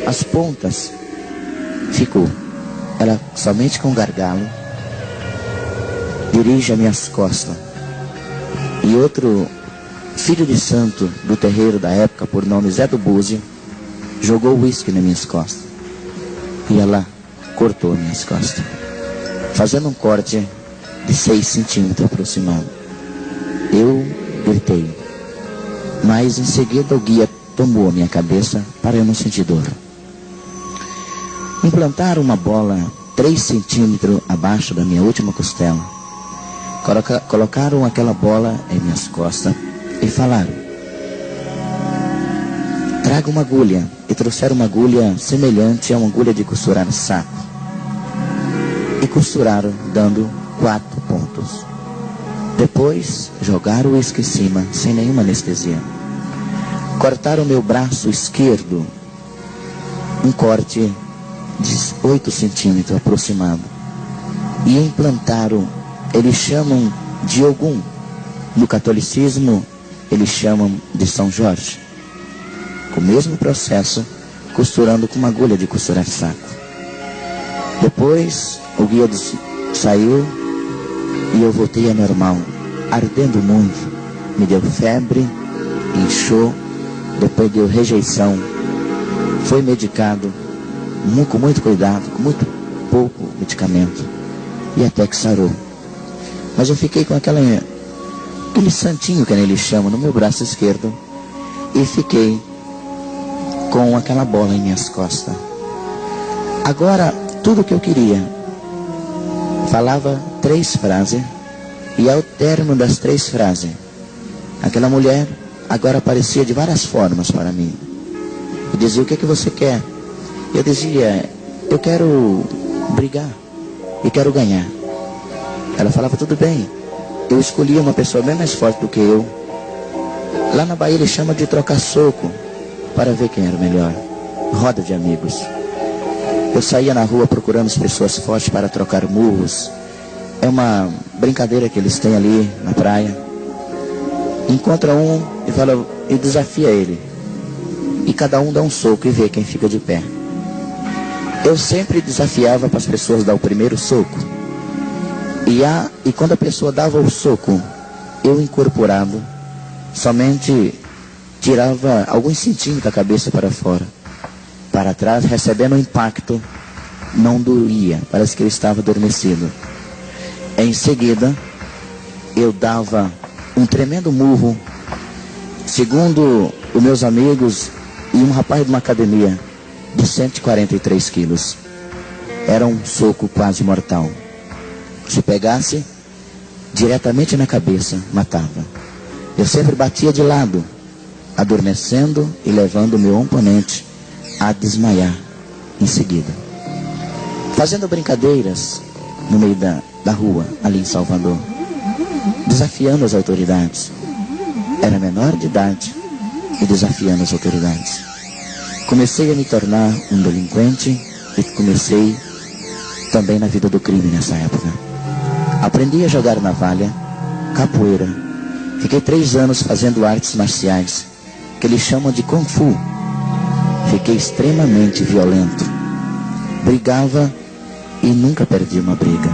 as pontas ficou. Ela somente com gargalo dirige as minhas costas. E outro filho de santo do terreiro da época, por nome Zé do Búzio, jogou uísque nas minhas costas. E ela cortou minhas costas, fazendo um corte de 6 centímetros aproximado. Eu gritei, mas em seguida o guia tomou a minha cabeça para eu não sentir dor. Implantaram uma bola 3 centímetros abaixo da minha última costela. Colocaram aquela bola em minhas costas e falaram: traga uma agulha. E trouxeram uma agulha semelhante a uma agulha de costurar saco. E costuraram, dando 4 pontos. Depois jogaram o uísque em cima, sem nenhuma anestesia. cortaram meu braço esquerdo, um corte de 8 centímetros aproximado, e implantaram, eles chamam de Ogum, no catolicismo eles chamam de São Jorge, com o mesmo processo, costurando com uma agulha de costurar saco. Depois o guia saiu e eu voltei a normal, ardendo muito, me deu febre, inchou, depois deu rejeição, foi medicado, com muito cuidado, com muito pouco medicamento, e até que sarou. Mas eu fiquei com aquele santinho que eles chamam no meu braço esquerdo, e fiquei com aquela bola em minhas costas. Agora, tudo que eu queria, falava 3 frases, e ao término das 3 frases, aquela mulher agora aparecia de várias formas para mim. E dizia: o que é que você quer? Eu dizia: eu quero brigar e quero ganhar. Ela falava: tudo bem. Eu escolhia uma pessoa bem mais forte do que eu. Lá na Bahia ele chama de trocar soco, para ver quem era o melhor. Roda de amigos. Eu saía na rua procurando as pessoas fortes para trocar murros. É uma brincadeira que eles têm ali na praia. Encontra um e fala, e desafia ele. E cada um dá um soco e vê quem fica de pé. Eu sempre desafiava para as pessoas dar o primeiro soco. E quando a pessoa dava o soco, eu incorporado, somente tirava alguns centímetros da cabeça para fora. Para trás, recebendo o impacto, não doía, parece que ele estava adormecido. Em seguida, eu dava um tremendo murro, segundo os meus amigos e um rapaz de uma academia, de 143 quilos. Era um soco quase mortal. Se pegasse diretamente na cabeça, matava. Eu sempre batia de lado, adormecendo e levando o meu oponente a desmaiar em seguida. Fazendo brincadeiras no meio da rua, ali em Salvador, desafiando as autoridades. Era menor de idade e desafiando as autoridades. Comecei a me tornar um delinquente e comecei também na vida do crime nessa época. Aprendi a jogar navalha, capoeira. Fiquei 3 anos fazendo artes marciais, que eles chamam de Kung Fu. Fiquei extremamente violento. Brigava e nunca perdi uma briga.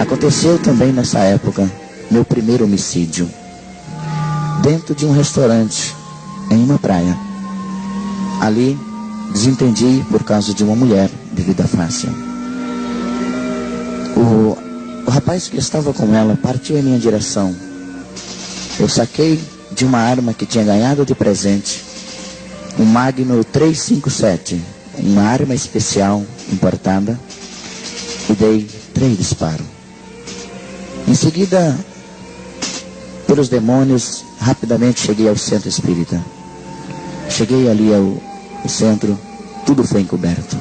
Aconteceu também nessa época meu primeiro homicídio, dentro de um restaurante, em uma praia. Ali, desentendi por causa de uma mulher de vida fácil. O rapaz que estava com ela partiu em minha direção. Eu saquei de uma arma que tinha ganhado de presente, um Magnum 357, uma arma especial importada, e dei 3 disparos. Em seguida, pelos demônios, rapidamente cheguei ao centro espírita. Cheguei ali ao centro, tudo foi encoberto.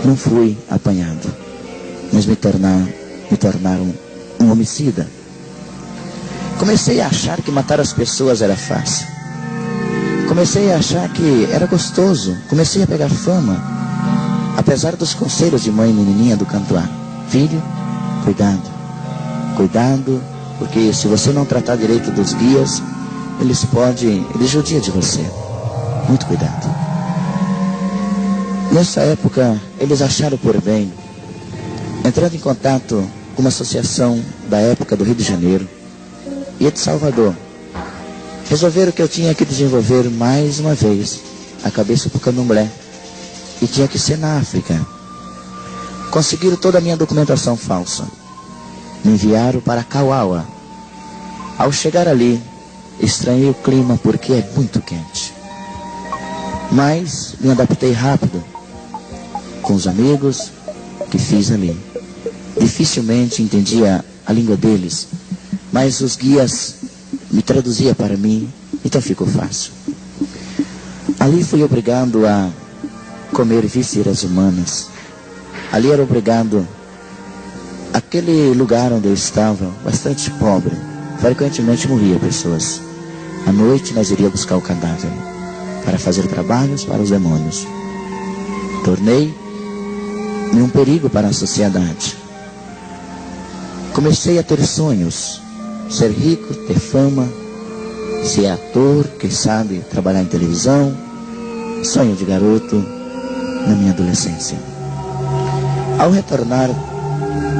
Não fui apanhado, mas me tornaram um homicida. Comecei a achar que matar as pessoas era fácil. Comecei a achar que era gostoso. Comecei a pegar fama. Apesar dos conselhos de mãe e menininha do canto A. Filho, cuidado. Cuidado, porque se você não tratar direito dos guias, eles judiam de você. Muito cuidado. Nessa época, eles acharam por bem, entrando em contato com uma associação da época do Rio de Janeiro e de Salvador, resolveram que eu tinha que desenvolver mais uma vez a cabeça para o candomblé, e tinha que ser na África. Conseguiram toda a minha documentação falsa. Me enviaram para Kauawa. Ao chegar ali, estranhei o clima porque é muito quente. Mas me adaptei rápido com os amigos que fiz ali. Dificilmente entendia a língua deles, mas os guias me traduziam para mim, então ficou fácil. Ali fui obrigado a comer vísceras humanas. Ali era obrigado, aquele lugar onde eu estava, bastante pobre, frequentemente morria pessoas. À noite nós iríamos buscar o cadáver para fazer trabalhos para os demônios. Tornei-me um perigo para a sociedade. Comecei a ter sonhos, ser rico, ter fama, ser ator, quem sabe trabalhar em televisão. Sonho de garoto na minha adolescência. Ao retornar,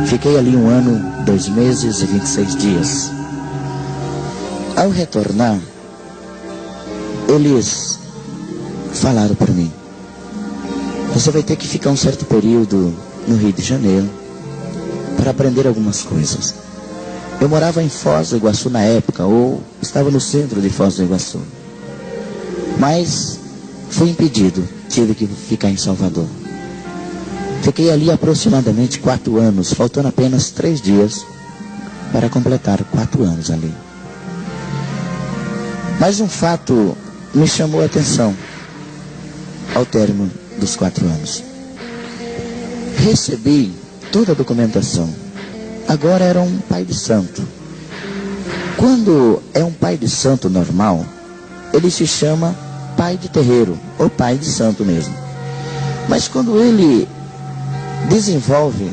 fiquei ali 1 ano, 2 meses e 26 dias. Ao retornar, eles falaram para mim: você vai ter que ficar um certo período no Rio de Janeiro para aprender algumas coisas. Eu morava em Foz do Iguaçu na época, ou estava no centro de Foz do Iguaçu. Mas fui impedido, tive que ficar em Salvador. Fiquei ali aproximadamente 4 anos, faltando apenas 3 dias para completar 4 anos ali. Mas um fato me chamou a atenção ao término dos 4 anos. Recebi toda a documentação. Agora era um pai de santo. Quando é um pai de santo normal, ele se chama pai de terreiro, ou pai de santo mesmo. Mas quando ele desenvolve,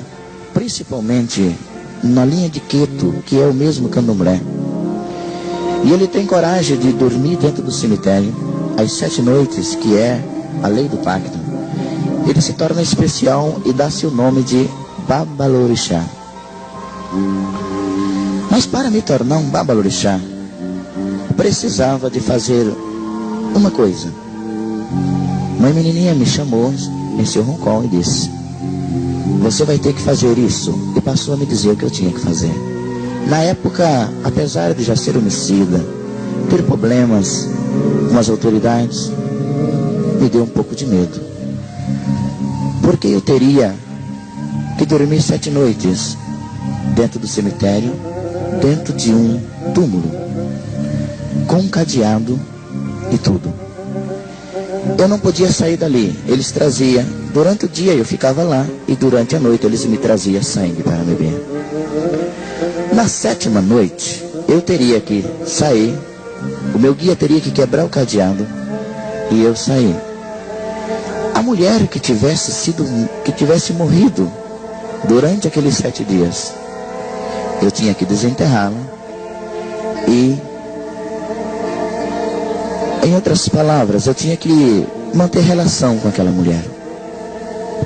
principalmente na linha de Queto, que é o mesmo candomblé, e ele tem coragem de dormir dentro do cemitério às 7 noites, que é a lei do pacto, ele se torna especial e dá-se o nome de Babalorixá. Mas para me tornar um Babalorixá, precisava de fazer uma coisa. Uma menininha me chamou em seu roncol e disse: você vai ter que fazer isso. E passou a me dizer o que eu tinha que fazer. Na época, apesar de já ser homicida, ter problemas com as autoridades, me deu um pouco de medo. Porque eu teria que dormir 7 noites dentro do cemitério, dentro de um túmulo, com um cadeado e tudo. Eu não podia sair dali. Eles traziam, durante o dia eu ficava lá, e durante a noite eles me traziam sangue para beber. Na 7ª noite, eu teria que sair, o meu guia teria que quebrar o cadeado, e eu sair. A mulher que tivesse morrido durante aqueles 7 dias, eu tinha que desenterrá-la e, em outras palavras, eu tinha que manter relação com aquela mulher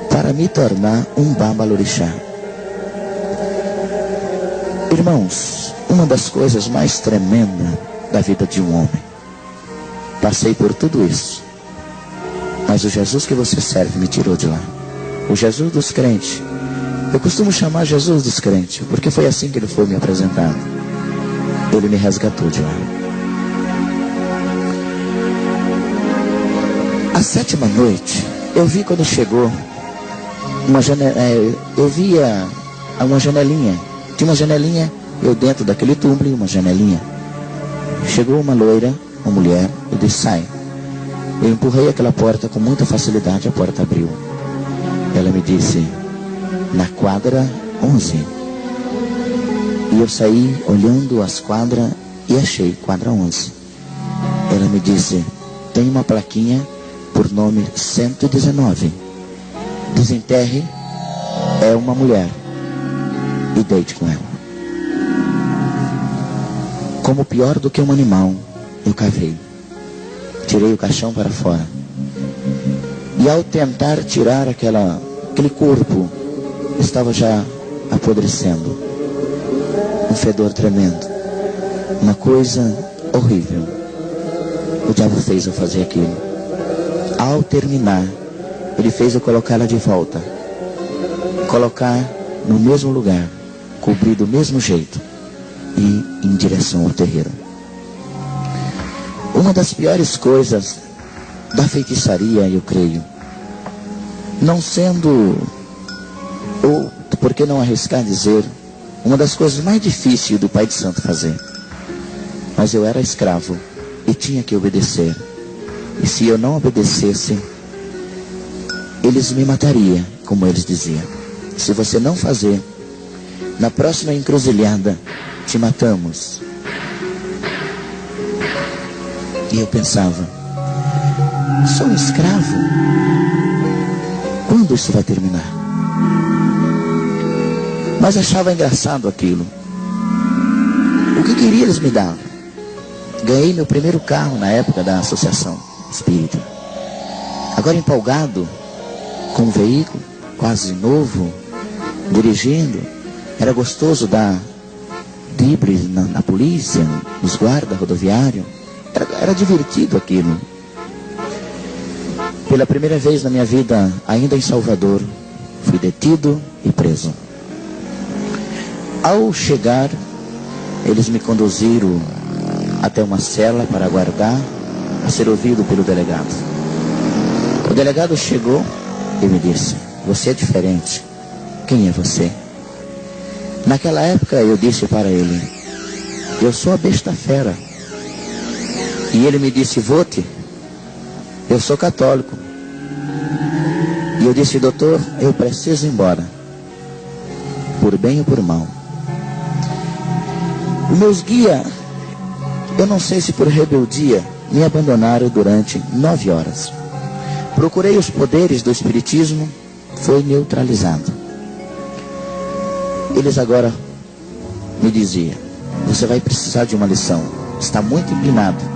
para me tornar um Babalorixá. Irmãos, uma das coisas mais tremendas da vida de um homem. Passei por tudo isso, mas o Jesus que você serve me tirou de lá. O Jesus dos crentes. Eu costumo chamar Jesus dos crentes, porque foi assim que ele foi me apresentado. Ele me resgatou de lá. A 7ª noite, eu vi quando chegou uma janela, eu via uma janelinha. Tinha uma janelinha, eu dentro daquele túmulo, uma janelinha. Chegou uma loira, uma mulher, eu disse: sai. Eu empurrei aquela porta com muita facilidade, a porta abriu. Ela me disse: na quadra 11. E eu saí olhando as quadras e achei quadra 11. Ela me disse: tem uma plaquinha por nome 119. Desenterre, é uma mulher, e deite com ela. Como pior do que um animal, eu cavei. Tirei o caixão para fora. E ao tentar tirar aquele corpo, estava já apodrecendo. Um fedor tremendo. Uma coisa horrível. O diabo fez eu fazer aquilo. Ao terminar, ele fez eu colocá-la de volta. Colocar no mesmo lugar, cobrir do mesmo jeito e em direção ao terreiro. Uma das piores coisas da feitiçaria, eu creio, não sendo, ou por que não arriscar dizer, uma das coisas mais difíceis do pai de santo fazer. Mas eu era escravo e tinha que obedecer. E se eu não obedecesse, eles me matariam, como eles diziam. Se você não fazer, na próxima encruzilhada, te matamos. E eu pensava, sou um escravo? Quando isso vai terminar? Mas achava engraçado aquilo. O que queria eles me davam? Ganhei meu primeiro carro na época da associação espírita. Agora empolgado, com um veículo quase novo, dirigindo. Era gostoso dar dribles na polícia, nos guardas rodoviários. Era divertido aquilo. Pela primeira vez na minha vida, ainda em Salvador, fui detido e preso. Ao chegar, eles me conduziram até uma cela para aguardar a ser ouvido pelo delegado. O delegado chegou e me disse, você é diferente. Quem é você? Naquela época eu disse para ele, eu sou a besta fera. E ele me disse, vote, eu sou católico. E eu disse, doutor, eu preciso ir embora, por bem ou por mal. Os meus guias, eu não sei se por rebeldia, me abandonaram durante 9 horas. Procurei os poderes do espiritismo, foi neutralizado. Eles agora me diziam, você vai precisar de uma lição, está muito empinado,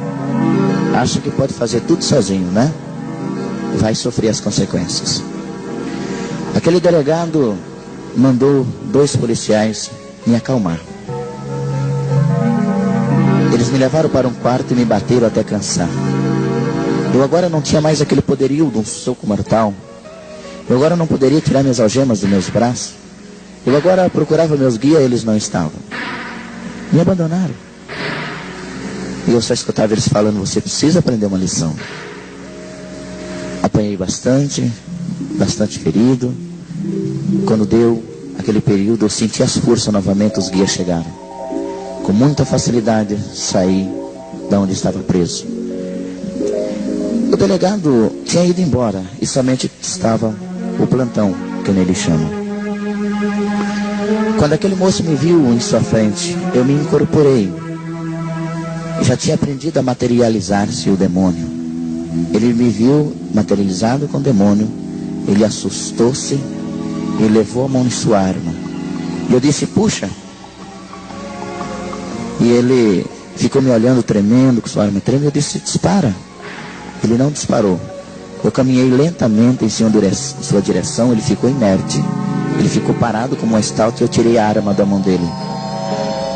acha que pode fazer tudo sozinho, né? Vai sofrer as consequências. Aquele delegado mandou 2 policiais me acalmar. Eles me levaram para um quarto e me bateram até cansar. Eu agora não tinha mais aquele poderio de um soco mortal. Eu agora não poderia tirar minhas algemas dos meus braços. Eu agora procurava meus guias e eles não estavam. Me abandonaram. E eu só escutava eles falando, você precisa aprender uma lição. Apanhei bastante ferido. Quando deu aquele período, eu senti as forças novamente, os guias chegaram. Com muita facilidade, saí da onde estava preso. O delegado tinha ido embora e somente estava o plantão, que nele chamam. Quando aquele moço me viu em sua frente, eu me incorporei. Já tinha aprendido a materializar-se o demônio. Ele me viu materializado com o demônio. Ele assustou-se e levou a mão em sua arma. E eu disse, puxa. E ele ficou me olhando tremendo, com sua arma tremendo. Eu disse, dispara. Ele não disparou. Eu caminhei lentamente em sua direção. Ele ficou inerte. Ele ficou parado como uma estátua e eu tirei a arma da mão dele.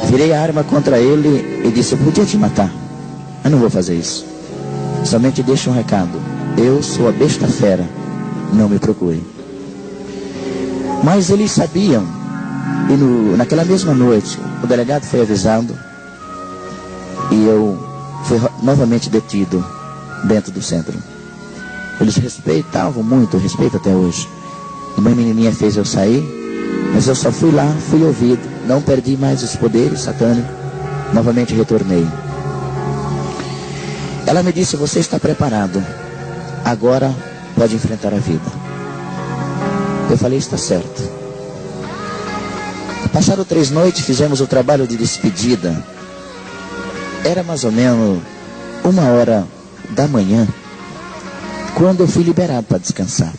Virei a arma contra ele e disse, eu podia te matar, mas não vou fazer isso. Somente deixo um recado. Eu sou a besta fera, não me procure. Mas eles sabiam. E naquela mesma noite, o delegado foi avisado. E eu fui novamente detido dentro do centro. Eles respeitavam muito, respeito até hoje. Uma menininha fez eu sair, mas eu só fui lá, fui ouvido, não perdi mais os poderes satânicos, novamente retornei. Ela me disse, você está preparado, agora pode enfrentar a vida. Eu falei, está certo. Passaram 3 noites, fizemos o trabalho de despedida. Era mais ou menos 1h da manhã, quando eu fui liberado para descansar.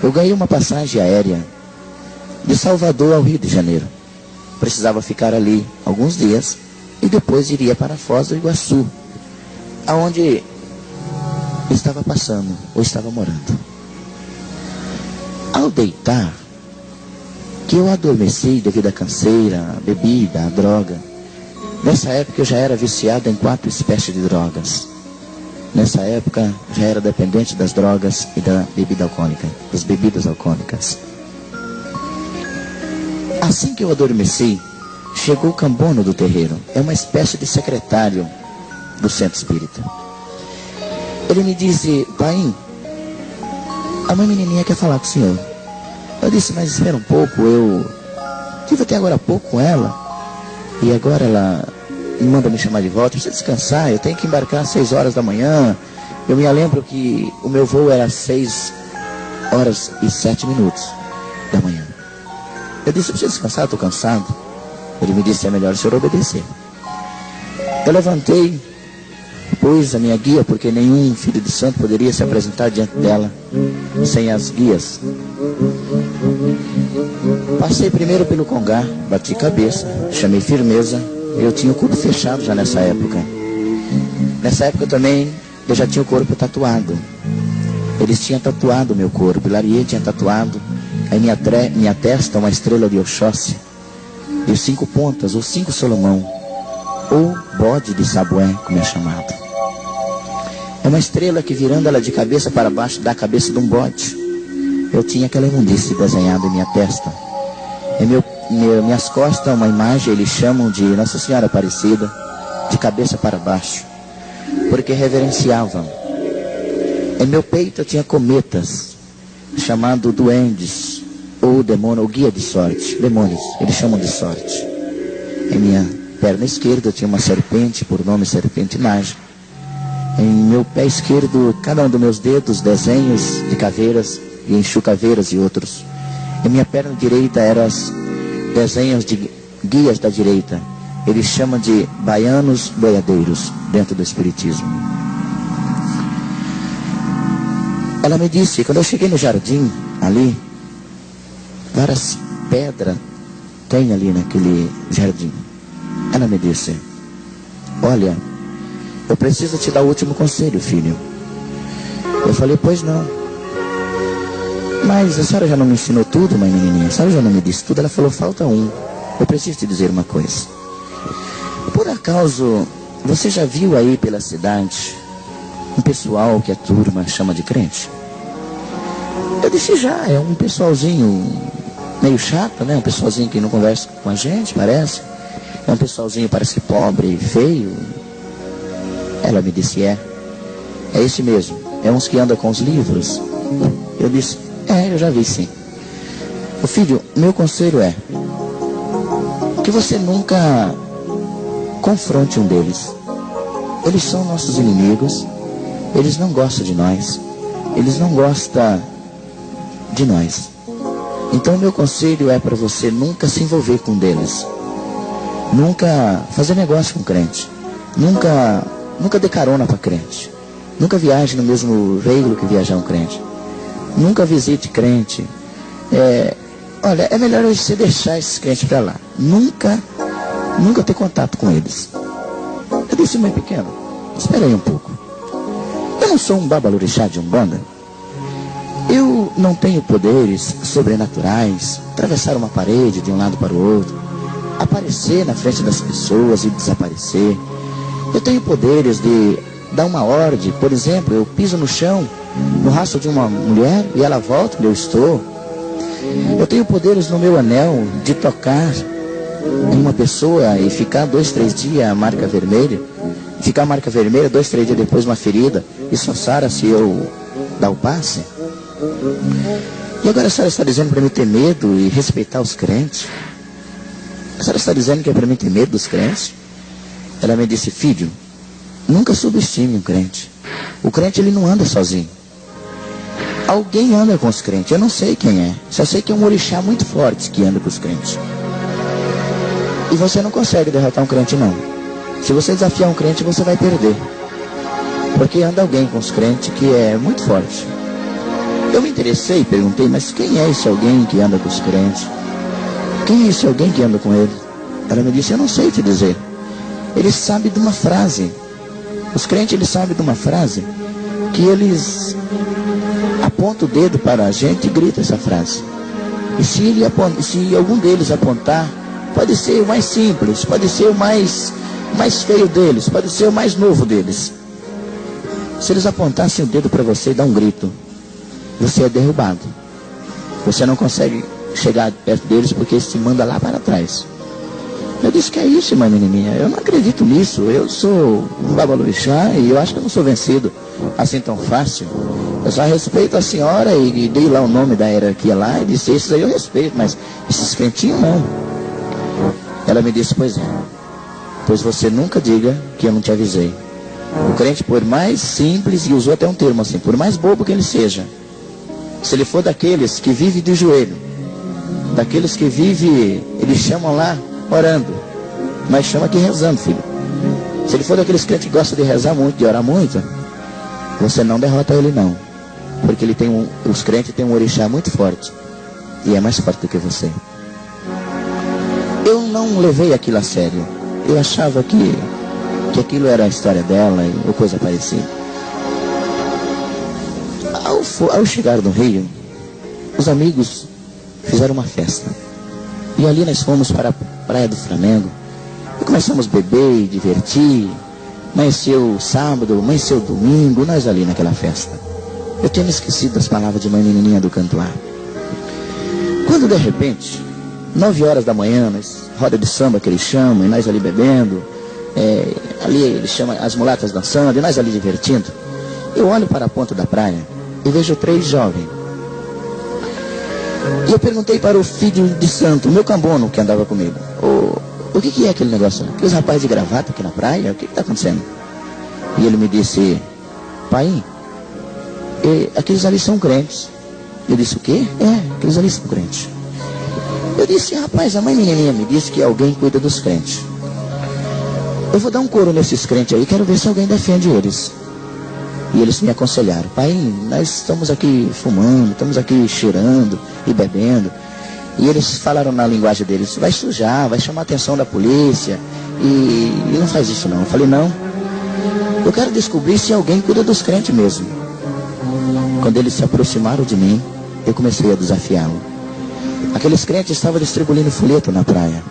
Eu ganhei uma passagem aérea de Salvador ao Rio de Janeiro. Precisava ficar ali alguns dias e depois iria para Foz do Iguaçu, aonde eu estava passando ou estava morando. Ao deitar, que eu adormeci devido à canseira, à bebida, à droga. Nessa época eu já era viciado em 4 espécies de drogas. Nessa época já era dependente das drogas e da bebida alcoólica, das bebidas alcoólicas. Assim que eu adormeci, chegou o cambono do terreiro. É uma espécie de secretário do centro espírita. Ele me disse, pai, a mãe menininha quer falar com o senhor. Eu disse, mas espera um pouco, eu tive até agora há pouco com ela. E agora ela manda me chamar de volta, precisa descansar, eu tenho que embarcar às 6 horas da manhã. Eu me lembro que o meu voo era às 6h07 da manhã. Eu disse, eu preciso descansar, estou cansado. Ele me disse, é melhor o senhor obedecer. Eu levantei pus a minha guia, porque nenhum filho de santo poderia se apresentar diante dela sem as guias. Passei primeiro pelo congá, bati cabeça, chamei firmeza. Eu tinha o corpo fechado já nessa época. Nessa época também eu já tinha o corpo tatuado. Eles tinham tatuado o meu corpo. Larie tinha tatuado em minha testa uma estrela de Oxóssi. E os 5 pontas, os 5 Solomão, ou bode de Sabué, como é chamado. É uma estrela que, virando ela de cabeça para baixo, dá a cabeça de um bode. Eu tinha aquela imundície desenhada em minha testa. Em minhas costas, uma imagem, eles chamam de Nossa Senhora Aparecida, de cabeça para baixo, porque reverenciavam. Em meu peito eu tinha cometas, chamado duendes, ou demônio, ou guia de sorte, demônios, eles chamam de sorte. Em minha perna esquerda eu tinha uma serpente, por nome serpente mágica. Em meu pé esquerdo, cada um dos meus dedos, desenhos de caveiras, e enxucaveiras e outros. Em minha perna direita eram os desenhos de guias da direita. Eles chamam de baianos boiadeiros, dentro do Espiritismo. Ela me disse, quando eu cheguei no jardim, ali, várias pedras tem ali naquele jardim. Ela me disse, olha, eu preciso te dar o último conselho, filho. Eu falei, pois não. Mas a senhora já não me ensinou tudo, mãe menininha? A senhora já não me disse tudo? Ela falou, falta um. Eu preciso te dizer uma coisa. Por acaso, você já viu aí pela cidade um pessoal que a turma chama de crente? Eu disse, já, é um pessoalzinho meio chato, né? Um pessoalzinho que não conversa com a gente, parece. É um pessoalzinho, parece pobre, feio. Ela me disse, é esse mesmo. É uns que andam com os livros. Eu disse, eu já vi sim. Ô filho, meu conselho é que você nunca confronte um deles. Eles são nossos inimigos. Eles não gostam de nós. Eles não gostam de nós. Então meu conselho é para você nunca se envolver com um deles. Nunca fazer negócio com crente. Nunca dê carona para crente. Nunca viaje no mesmo veículo que viajar um crente. Nunca visite crente. Olha, é melhor você deixar esses crentes para lá. Nunca ter contato com eles. Eu disse, mãe pequeno, espera aí um pouco. Eu não sou um babalorixá de Umbanda. Eu não tenho poderes sobrenaturais, atravessar uma parede de um lado para o outro, aparecer na frente das pessoas e desaparecer. Eu tenho poderes de dar uma ordem. Por exemplo, eu piso no chão, no rastro de uma mulher, e ela volta onde eu estou. Eu tenho poderes no meu anel de tocar em uma pessoa e ficar 2, 3 dias a marca vermelha. Ficar a marca vermelha, 2, 3 dias depois uma ferida, e só sara se eu dar o passe. E agora a senhora está dizendo para mim ter medo e respeitar os crentes? A senhora está dizendo que é para mim ter medo dos crentes? Ela me disse, filho, nunca subestime um crente. O crente, ele não anda sozinho. Alguém anda com os crentes, eu não sei quem é. Só sei que é um orixá muito forte que anda com os crentes. E você não consegue derrotar um crente, não. Se você desafiar um crente, você vai perder. Porque anda alguém com os crentes que é muito forte. Eu me interessei e perguntei, mas quem é esse alguém que anda com os crentes? Quem é esse alguém que anda com ele? Ela me disse, eu não sei te dizer. Eles sabem de uma frase. Os crentes, eles sabem de uma frase que eles apontam o dedo para a gente e gritam essa frase. E se algum deles apontar, pode ser o mais simples, pode ser o mais feio deles, pode ser o mais novo deles. Se eles apontassem o dedo para você e dar um grito, você é derrubado. Você não consegue chegar perto deles porque se manda lá para trás. Eu disse, que é isso, mãe menininha? Eu não acredito nisso. Eu sou um babalorixá e eu acho que eu não sou vencido assim tão fácil. Eu só respeito a senhora e dei lá o nome da hierarquia lá e disse, esses aí eu respeito, mas esses crentinhos não. Ela me disse, pois é. Pois você nunca diga que eu não te avisei. O crente, por mais simples, e usou até um termo assim, por mais bobo que ele seja, se ele for daqueles que vive de joelho, daqueles que vive, eles chamam lá orando, mas chama aqui rezando, filho. Se ele ele for daqueles crentes que gosta de rezar muito, de orar muito, você não derrota ele não. Porque ele tem os crentes têm um orixá muito forte. E é mais forte do que você. Eu não levei aquilo a sério. Eu achava que aquilo era a história dela ou coisa parecida. Ao chegar no Rio, os amigos fizeram uma festa. E ali nós fomos para a Praia do Flamengo. E começamos a beber e divertir. Amanheceu sábado, amanheceu domingo, nós ali naquela festa. Eu tinha me esquecido das palavras de mãe menininha do cantoar. Quando de repente, 9 horas da manhã, roda de samba que eles chamam, e nós ali bebendo, ali eles chamam as mulatas dançando, e nós ali divertindo, eu olho para a ponta da praia e vejo 3 jovens. E eu perguntei para o filho de santo, o meu cambono que andava comigo, o que é aquele negócio? Aqueles rapazes de gravata aqui na praia, o que está acontecendo? E ele me disse, pai, aqueles ali são crentes. Eu disse, o quê? Aqueles ali são crentes. Eu disse, rapaz, a mãe menininha me disse que alguém cuida dos crentes. Eu vou dar um coro nesses crentes aí, quero ver se alguém defende eles. E eles me aconselharam, pai, nós estamos aqui fumando, estamos aqui cheirando e bebendo. E eles falaram na linguagem deles, vai sujar, vai chamar a atenção da polícia. E não faz isso não. Eu falei, não. Eu quero descobrir se alguém cuida dos crentes mesmo. Quando eles se aproximaram de mim, eu comecei a desafiá-lo. Aqueles crentes estavam distribuindo folheto na praia.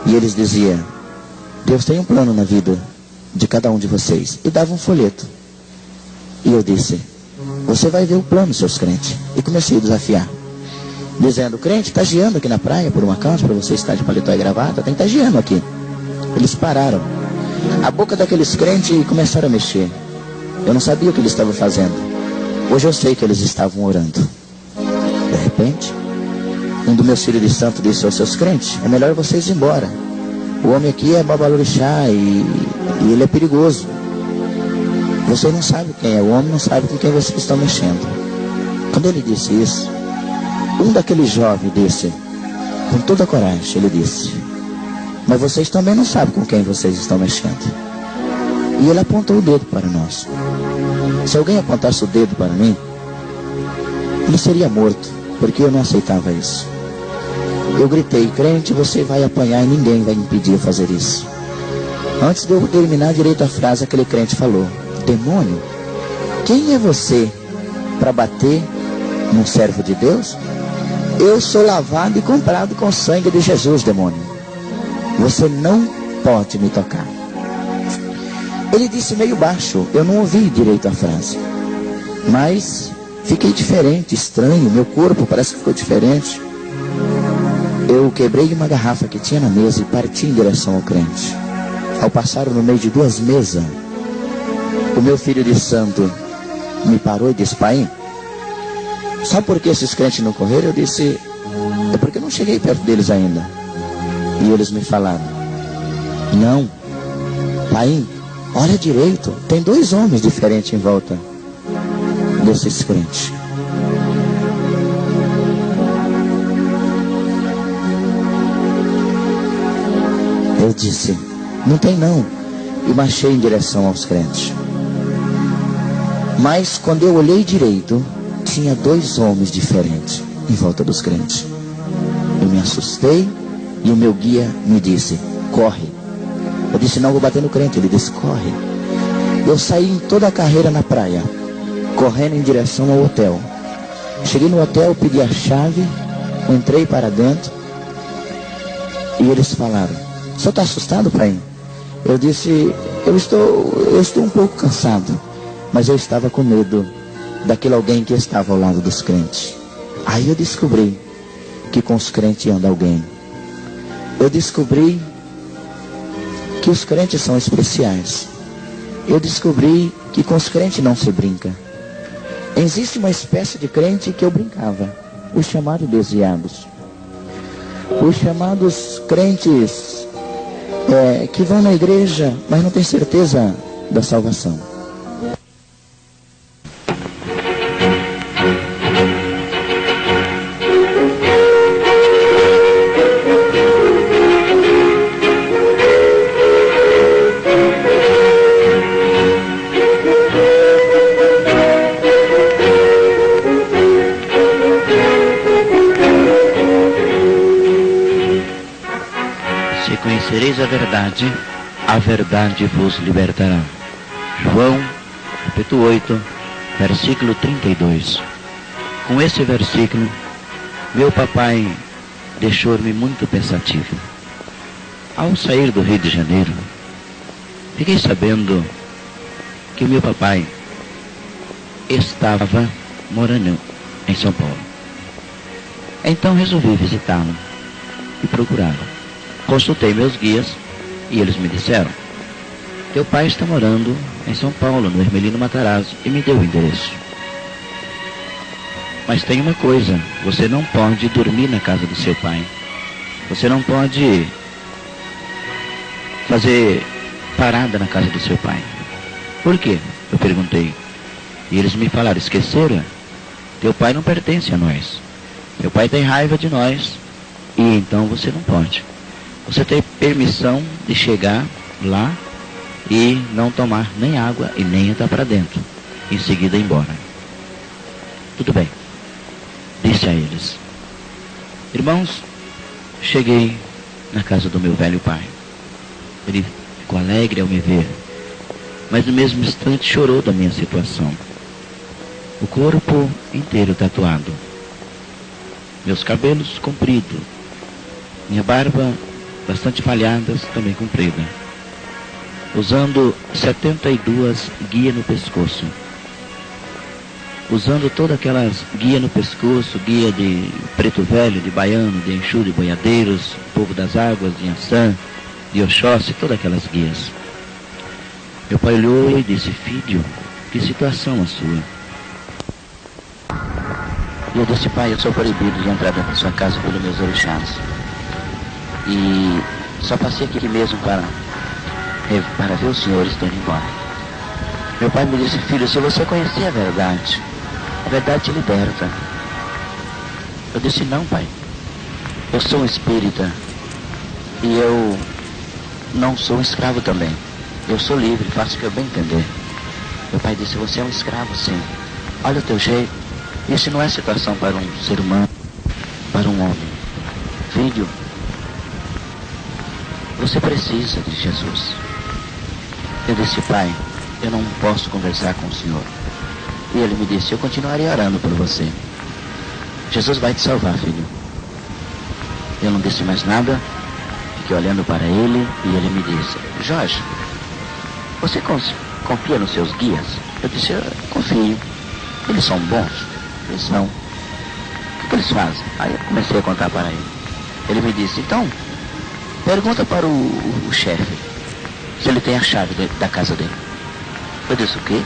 E eles diziam, Deus tem um plano na vida de cada um de vocês. E dava um folheto. E eu disse, você vai ver o plano, seus crentes. E comecei a desafiar. Dizendo, crente, está giando aqui na praia por uma causa, para você estar de paletó e gravata, tem que estar giando aqui. Eles pararam. A boca daqueles crentes começaram a mexer. Eu não sabia o que eles estavam fazendo. Hoje eu sei que eles estavam orando. De repente, um dos meus filhos de santo disse aos seus crentes, é melhor vocês ir embora. O homem aqui é babalorixá e ele é perigoso. Você não sabe quem é o homem, não sabe com quem vocês estão mexendo. Quando ele disse isso, um daqueles jovens disse, com toda a coragem, ele disse, mas vocês também não sabem com quem vocês estão mexendo. E ele apontou o dedo para nós. Se alguém apontasse o dedo para mim, ele seria morto, porque eu não aceitava isso. Eu gritei, crente, você vai apanhar e ninguém vai impedir eu fazer isso. Antes de eu terminar direito a frase, aquele crente falou, demônio, quem é você para bater num servo de Deus? Eu sou lavado e comprado com o sangue de Jesus, demônio. Você não pode me tocar. Ele disse meio baixo, eu não ouvi direito a frase. Mas fiquei diferente, estranho, meu corpo parece que ficou diferente. Eu quebrei uma garrafa que tinha na mesa e parti em direção ao crente. Ao passar no meio de 2 mesas, o meu filho de santo me parou e disse, pai, sabe por que esses crentes não correram? Eu disse, é porque eu não cheguei perto deles ainda. E eles me falaram, não, pai, olha direito, tem 2 homens diferentes em volta desses crentes. Eu disse, não tem não, e marchei em direção aos crentes. Mas quando eu olhei direito, tinha 2 homens diferentes em volta dos crentes. Eu me assustei e o meu guia me disse, corre. Eu disse, não, vou bater no crente. Ele disse, corre. Eu saí em toda a carreira na praia, correndo em direção ao hotel. Cheguei no hotel, pedi a chave, entrei para dentro e eles falaram, o senhor está assustado, pai? Eu disse, eu estou um pouco cansado, mas eu estava com medo daquele alguém que estava ao lado dos crentes. Aí eu descobri que com os crentes anda alguém. Eu descobri que os crentes são especiais. Eu descobri que com os crentes não se brinca. Existe uma espécie de crente que eu brincava, os chamados desviados. Os chamados crentes que vão na igreja, mas não têm certeza da salvação. conhecereis a verdade vos libertará. João, capítulo 8, versículo 32. Com esse versículo, meu papai deixou-me muito pensativo. Ao sair do Rio de Janeiro, fiquei sabendo que meu papai estava morando em São Paulo. Então resolvi visitá-lo e procurá-lo. Consultei meus guias e eles me disseram: teu pai está morando em São Paulo, no Hermelino Matarazzo, e me deu o endereço. Mas tem uma coisa, você não pode dormir na casa do seu pai. Você não pode fazer parada na casa do seu pai. Por quê? Eu perguntei. E eles me falaram: esqueceram? Teu pai não pertence a nós. Teu pai tem raiva de nós. E então você não pode. Você tem permissão de chegar lá e não tomar nem água e nem entrar para dentro. Em seguida ir embora. Tudo bem, disse a eles. Irmãos, cheguei na casa do meu velho pai. Ele ficou alegre ao me ver, mas no mesmo instante chorou da minha situação. O corpo inteiro tatuado, meus cabelos compridos, minha barba bastante falhada, também comprida, usando 72 guias no pescoço, usando todas aquelas guias no pescoço, guia de preto velho, de baiano, de Exu, de boiadeiros, povo das águas, de Ançã, de Oxóssi, todas aquelas guias. Meu pai olhou e disse: filho, que situação a sua? E eu disse: pai, eu sou proibido de entrar dentro da sua casa pelos meus orixás. E só passei aqui mesmo para ver os senhores estão indo embora. Meu pai me disse: filho, se você conhecer a verdade te liberta. Eu disse: não, pai, eu sou um espírita e eu não sou um escravo também. Eu sou livre, faço o que eu bem entender. Meu pai disse: você é um escravo, sim. Olha o teu jeito. Isso não é situação para um ser humano, para um homem. Filho, você precisa de Jesus. Eu disse: pai, eu não posso conversar com o senhor. E ele me disse: eu continuarei orando por você. Jesus vai te salvar, filho. Eu não disse mais nada, fiquei olhando para ele e ele me disse: Jorge, você confia nos seus guias? Eu disse: eu confio. Eles são bons? Eles são. O que eles fazem? Aí eu comecei a contar para ele. Ele me disse: então, pergunta para o chefe se ele tem a chave da casa dele. Eu disse: o quê?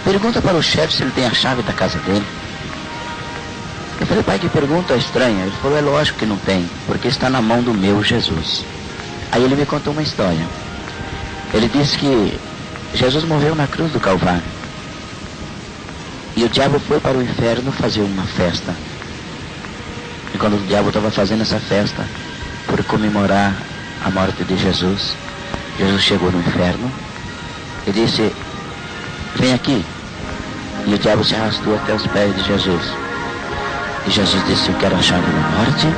Pergunta para o chefe se ele tem a chave da casa dele. Eu falei: pai, que pergunta estranha. Ele falou: é lógico que não tem, porque está na mão do meu Jesus. Aí ele me contou uma história. Ele disse que Jesus morreu na cruz do Calvário. E o diabo foi para o inferno fazer uma festa. E quando o diabo estava fazendo essa festa, por comemorar a morte de Jesus, Jesus chegou no inferno e disse: vem aqui. E o diabo se arrastou até os pés de Jesus. E Jesus disse: eu quero a chave da morte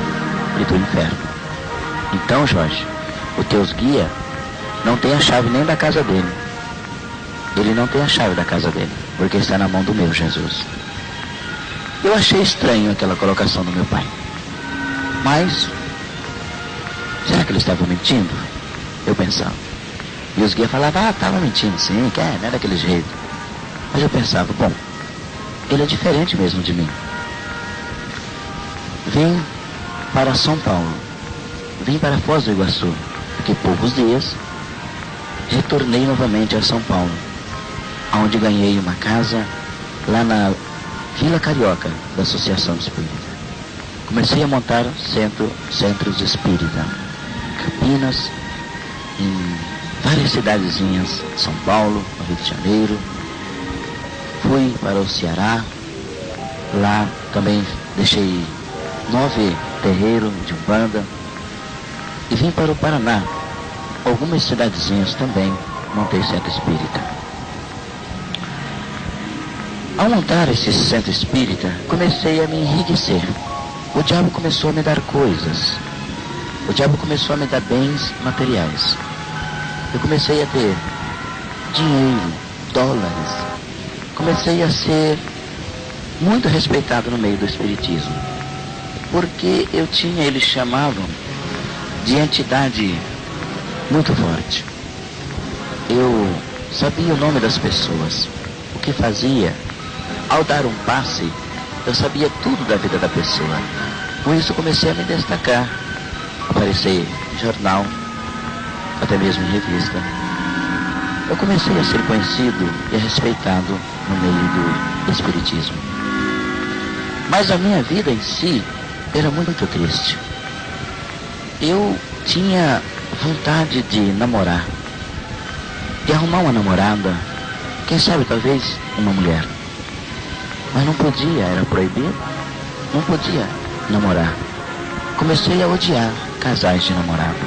e do inferno. Então, Jorge, os teus guias não tem a chave nem da casa dele. Ele não tem a chave da casa dele, porque está na mão do meu Jesus. Eu achei estranho aquela colocação do meu pai. Mas, será que ele estava mentindo? Eu pensava. E os guias falavam: estava mentindo sim, não é daquele jeito. Mas eu pensava: bom, ele é diferente mesmo de mim. Vim para São Paulo, vim para Foz do Iguaçu, fiquei poucos dias, retornei novamente a São Paulo, onde ganhei uma casa lá na Vila Carioca da Associação Espírita. Comecei a montar centros espírita, Campinas, em várias cidadezinhas, São Paulo, no Rio de Janeiro. Fui para o Ceará, lá também deixei 9 terreiros de Umbanda, e vim para o Paraná, algumas cidadezinhas também, montei centro espírita. Ao montar esse centro espírita, comecei a me enriquecer. O diabo começou a me dar coisas. o diabo começou a me dar bens materiais. Eu comecei a ter dinheiro, dólares. Comecei a ser muito respeitado no meio do espiritismo. Porque eu tinha, eles chamavam de entidade muito forte. Eu sabia o nome das pessoas, o que fazia. Ao dar um passe, eu sabia tudo da vida da pessoa. Com isso comecei a me destacar, aparecer em jornal, até mesmo em revista. Eu comecei a ser conhecido e respeitado no meio do espiritismo. Mas a minha vida em si era muito triste. Eu tinha vontade de namorar, de arrumar uma namorada, quem sabe talvez uma mulher. Mas não podia, era proibido, não podia namorar. Comecei a odiar casais de namorado.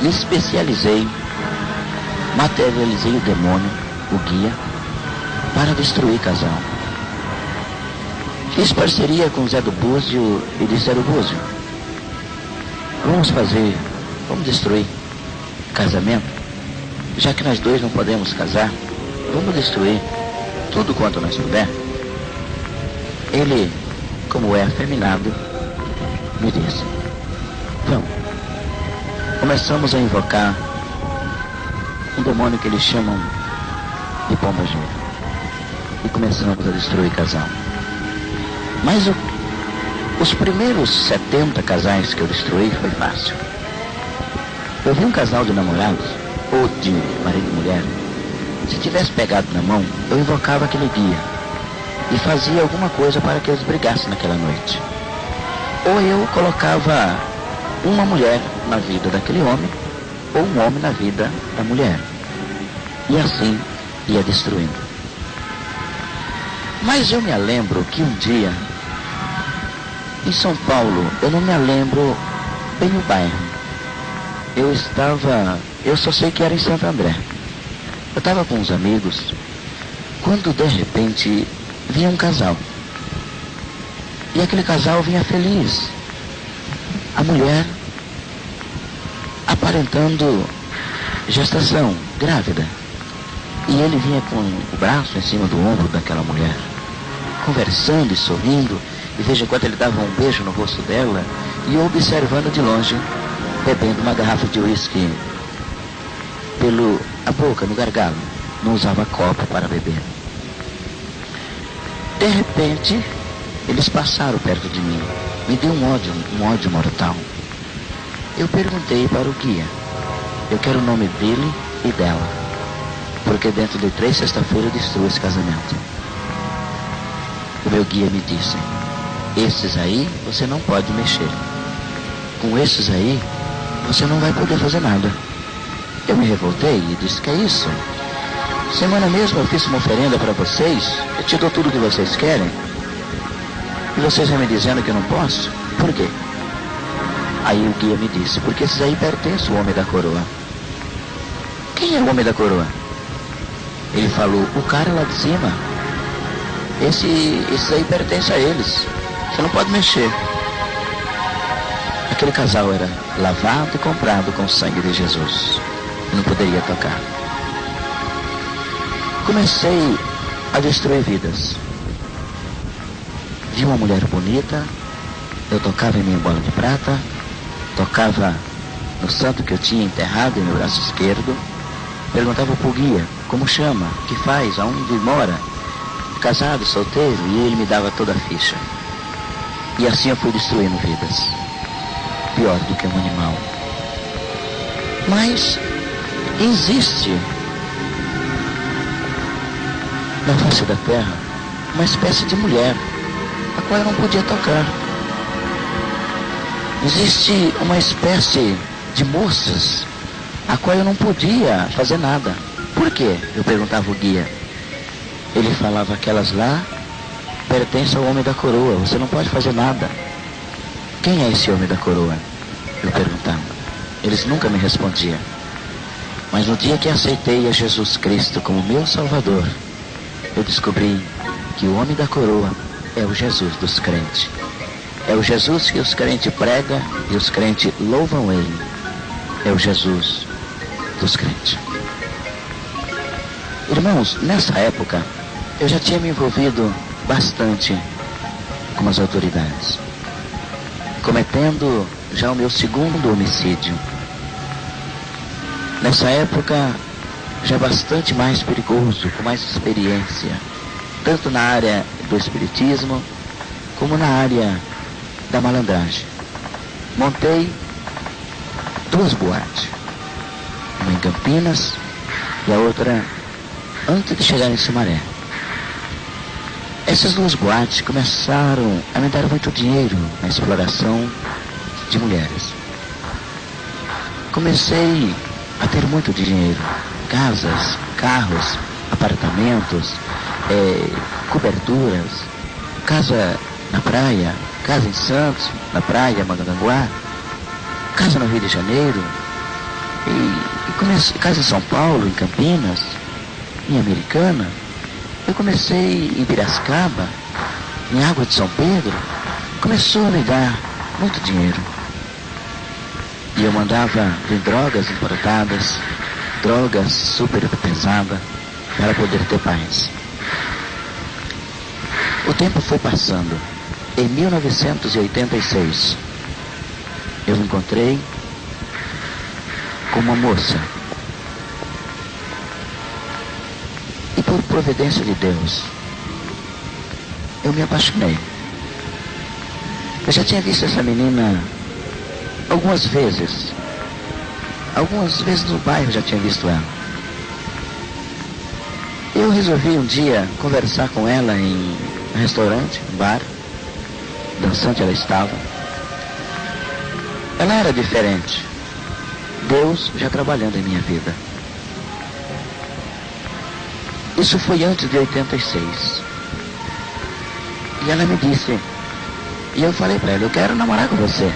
Me especializei, materializei o demônio, o guia, para destruir casal. Fiz parceria com Zé do Búzio e disse: Zé do Búzio, vamos destruir casamento, já que nós dois não podemos casar, vamos destruir tudo quanto nós puder. Ele, como é afeminado, me disse: vamos. Começamos a invocar um demônio que eles chamam de pomba-gira e começamos a destruir casal. Mas os primeiros 70 casais que eu destruí foi fácil. Eu vi um casal de namorados, ou de marido e mulher, se tivesse pegado na mão, eu invocava aquele guia e fazia alguma coisa para que eles brigassem naquela noite. Ou eu colocava uma mulher na vida daquele homem, ou um homem na vida da mulher. E assim ia destruindo. Mas eu me lembro que um dia, em São Paulo, eu não me lembro bem o bairro. Eu só sei que era em Santo André. Eu estava com uns amigos, quando de repente vinha um casal. E aquele casal vinha feliz. A mulher aparentando gestação, grávida. E ele vinha com o braço em cima do ombro daquela mulher, conversando e sorrindo. E veja quanto ele dava um beijo no rosto dela. E eu observando de longe, bebendo uma garrafa de uísque a boca, no gargalo. Não usava copo para beber. De repente, eles passaram perto de mim. Me deu um ódio mortal. Eu perguntei para o guia: eu quero o nome dele e dela, porque dentro de 3 sexta-feiras eu destruo esse casamento. O meu guia me disse: esses aí você não pode mexer. Com esses aí, você não vai poder fazer nada. Eu me revoltei e disse: que é isso? Semana mesmo eu fiz uma oferenda para vocês, eu te dou tudo o que vocês querem, e vocês vão me dizendo que eu não posso? Por quê? Aí o guia me disse: porque esses aí pertencem ao homem da coroa. Quem é o homem da coroa? Ele falou: o cara lá de cima. Esses aí pertencem a eles. Você não pode mexer. Aquele casal era lavado e comprado com o sangue de Jesus. Eu não poderia tocar. Comecei a destruir vidas. Vi uma mulher bonita, eu tocava em minha bola de prata, tocava no santo que eu tinha enterrado em meu braço esquerdo, perguntava pro guia como chama, o que faz, aonde mora, casado, solteiro, e ele me dava toda a ficha. E assim eu fui destruindo vidas. Pior do que um animal. Mas existe na face da terra uma espécie de mulher a qual eu não podia tocar. Existe uma espécie de moças a qual eu não podia fazer nada. Por quê? Eu perguntava ao guia. Ele falava: aquelas lá pertencem ao homem da coroa, você não pode fazer nada. Quem é esse homem da coroa? Eu perguntava. Eles nunca me respondiam. Mas no dia que aceitei a Jesus Cristo como meu Salvador, eu descobri que o homem da coroa é o Jesus dos crentes. É o Jesus que os crentes pregam e os crentes louvam Ele. É o Jesus dos crentes. Irmãos, nessa época, eu já tinha me envolvido bastante com as autoridades, cometendo já o meu segundo homicídio. Nessa época, já bastante mais perigoso, com mais experiência, tanto na área do espiritismo, como na área da malandragem. Montei 2 boates, uma em Campinas e a outra antes de chegar em Sumaré. Essas 2 boates começaram a me dar muito dinheiro na exploração de mulheres. Comecei a ter muito dinheiro, casas, carros, apartamentos, coberturas, casa na praia, casa em Santos, na praia, Maganguá, casa no Rio de Janeiro, casa em São Paulo, em Campinas, em Americana. Eu comecei em Piracicaba, em Água de São Pedro. Começou a me dar muito dinheiro. E eu mandava vir drogas importadas, drogas super pesadas, para poder ter paz. O tempo foi passando. Em 1986, eu me encontrei com uma moça. E por providência de Deus, eu me apaixonei. Eu já tinha visto essa menina algumas vezes. Algumas vezes no bairro eu já tinha visto ela. Eu resolvi um dia conversar com ela em um restaurante, um bar. Dançante ela estava. Ela era diferente. Deus já trabalhando em minha vida. Isso foi antes de 86. E ela me disse, e eu falei para ela, eu quero namorar com você.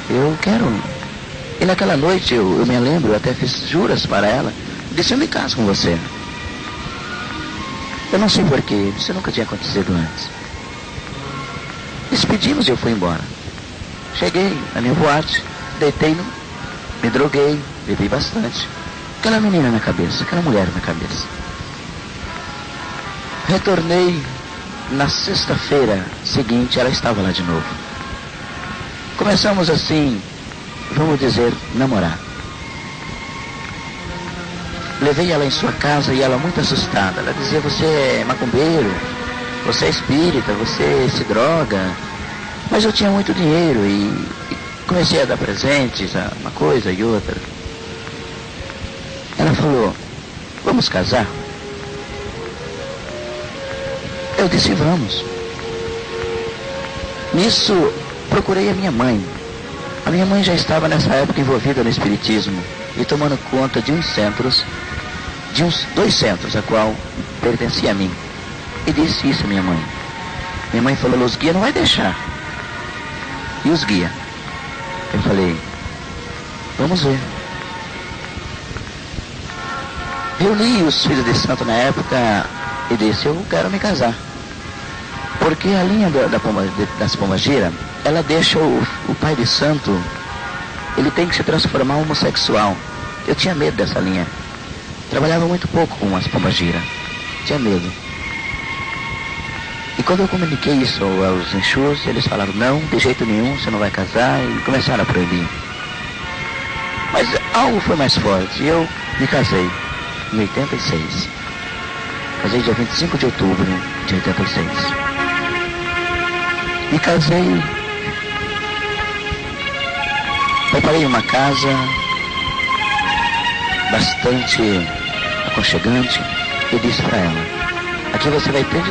Eu quero. E naquela noite eu me lembro, eu até fiz juras para ela, disse, eu me caso com você. Eu não sei porquê, isso nunca tinha acontecido antes. Despedimos e eu fui embora. Cheguei na minha boate, deitei, me droguei, bebi bastante. Aquela menina na cabeça, aquela mulher na cabeça. Retornei na sexta-feira seguinte, ela estava lá de novo. Começamos assim, vamos dizer, namorar. Levei ela em sua casa e ela muito assustada. Ela dizia, você é macumbeiro, você é espírita, você se droga. Mas eu tinha muito dinheiro e comecei a dar presentes, uma coisa e outra. Ela falou, vamos casar? Eu disse, vamos. Nisso, procurei a minha mãe. A minha mãe já estava nessa época envolvida no espiritismo e tomando conta de uns centros, de uns 2 centros, a qual pertencia a mim. E disse isso à minha mãe. Minha mãe falou, os guias não vai deixar. E os guias? Eu falei, vamos ver. Reuni os filhos de santo na época e disse, eu quero me casar. Porque a linha das Pombagira, ela deixa o pai de santo, ele tem que se transformar em homossexual. Eu tinha medo dessa linha. Trabalhava muito pouco com as Pombagira. Tinha medo. E quando eu comuniquei isso aos Exus, eles falaram, não, de jeito nenhum, você não vai casar, e começaram a proibir. Mas algo foi mais forte, e eu me casei em 86. Casei dia 25 de outubro de 86. Me casei, preparei uma casa bastante aconchegante e disse para ela, aqui você vai ter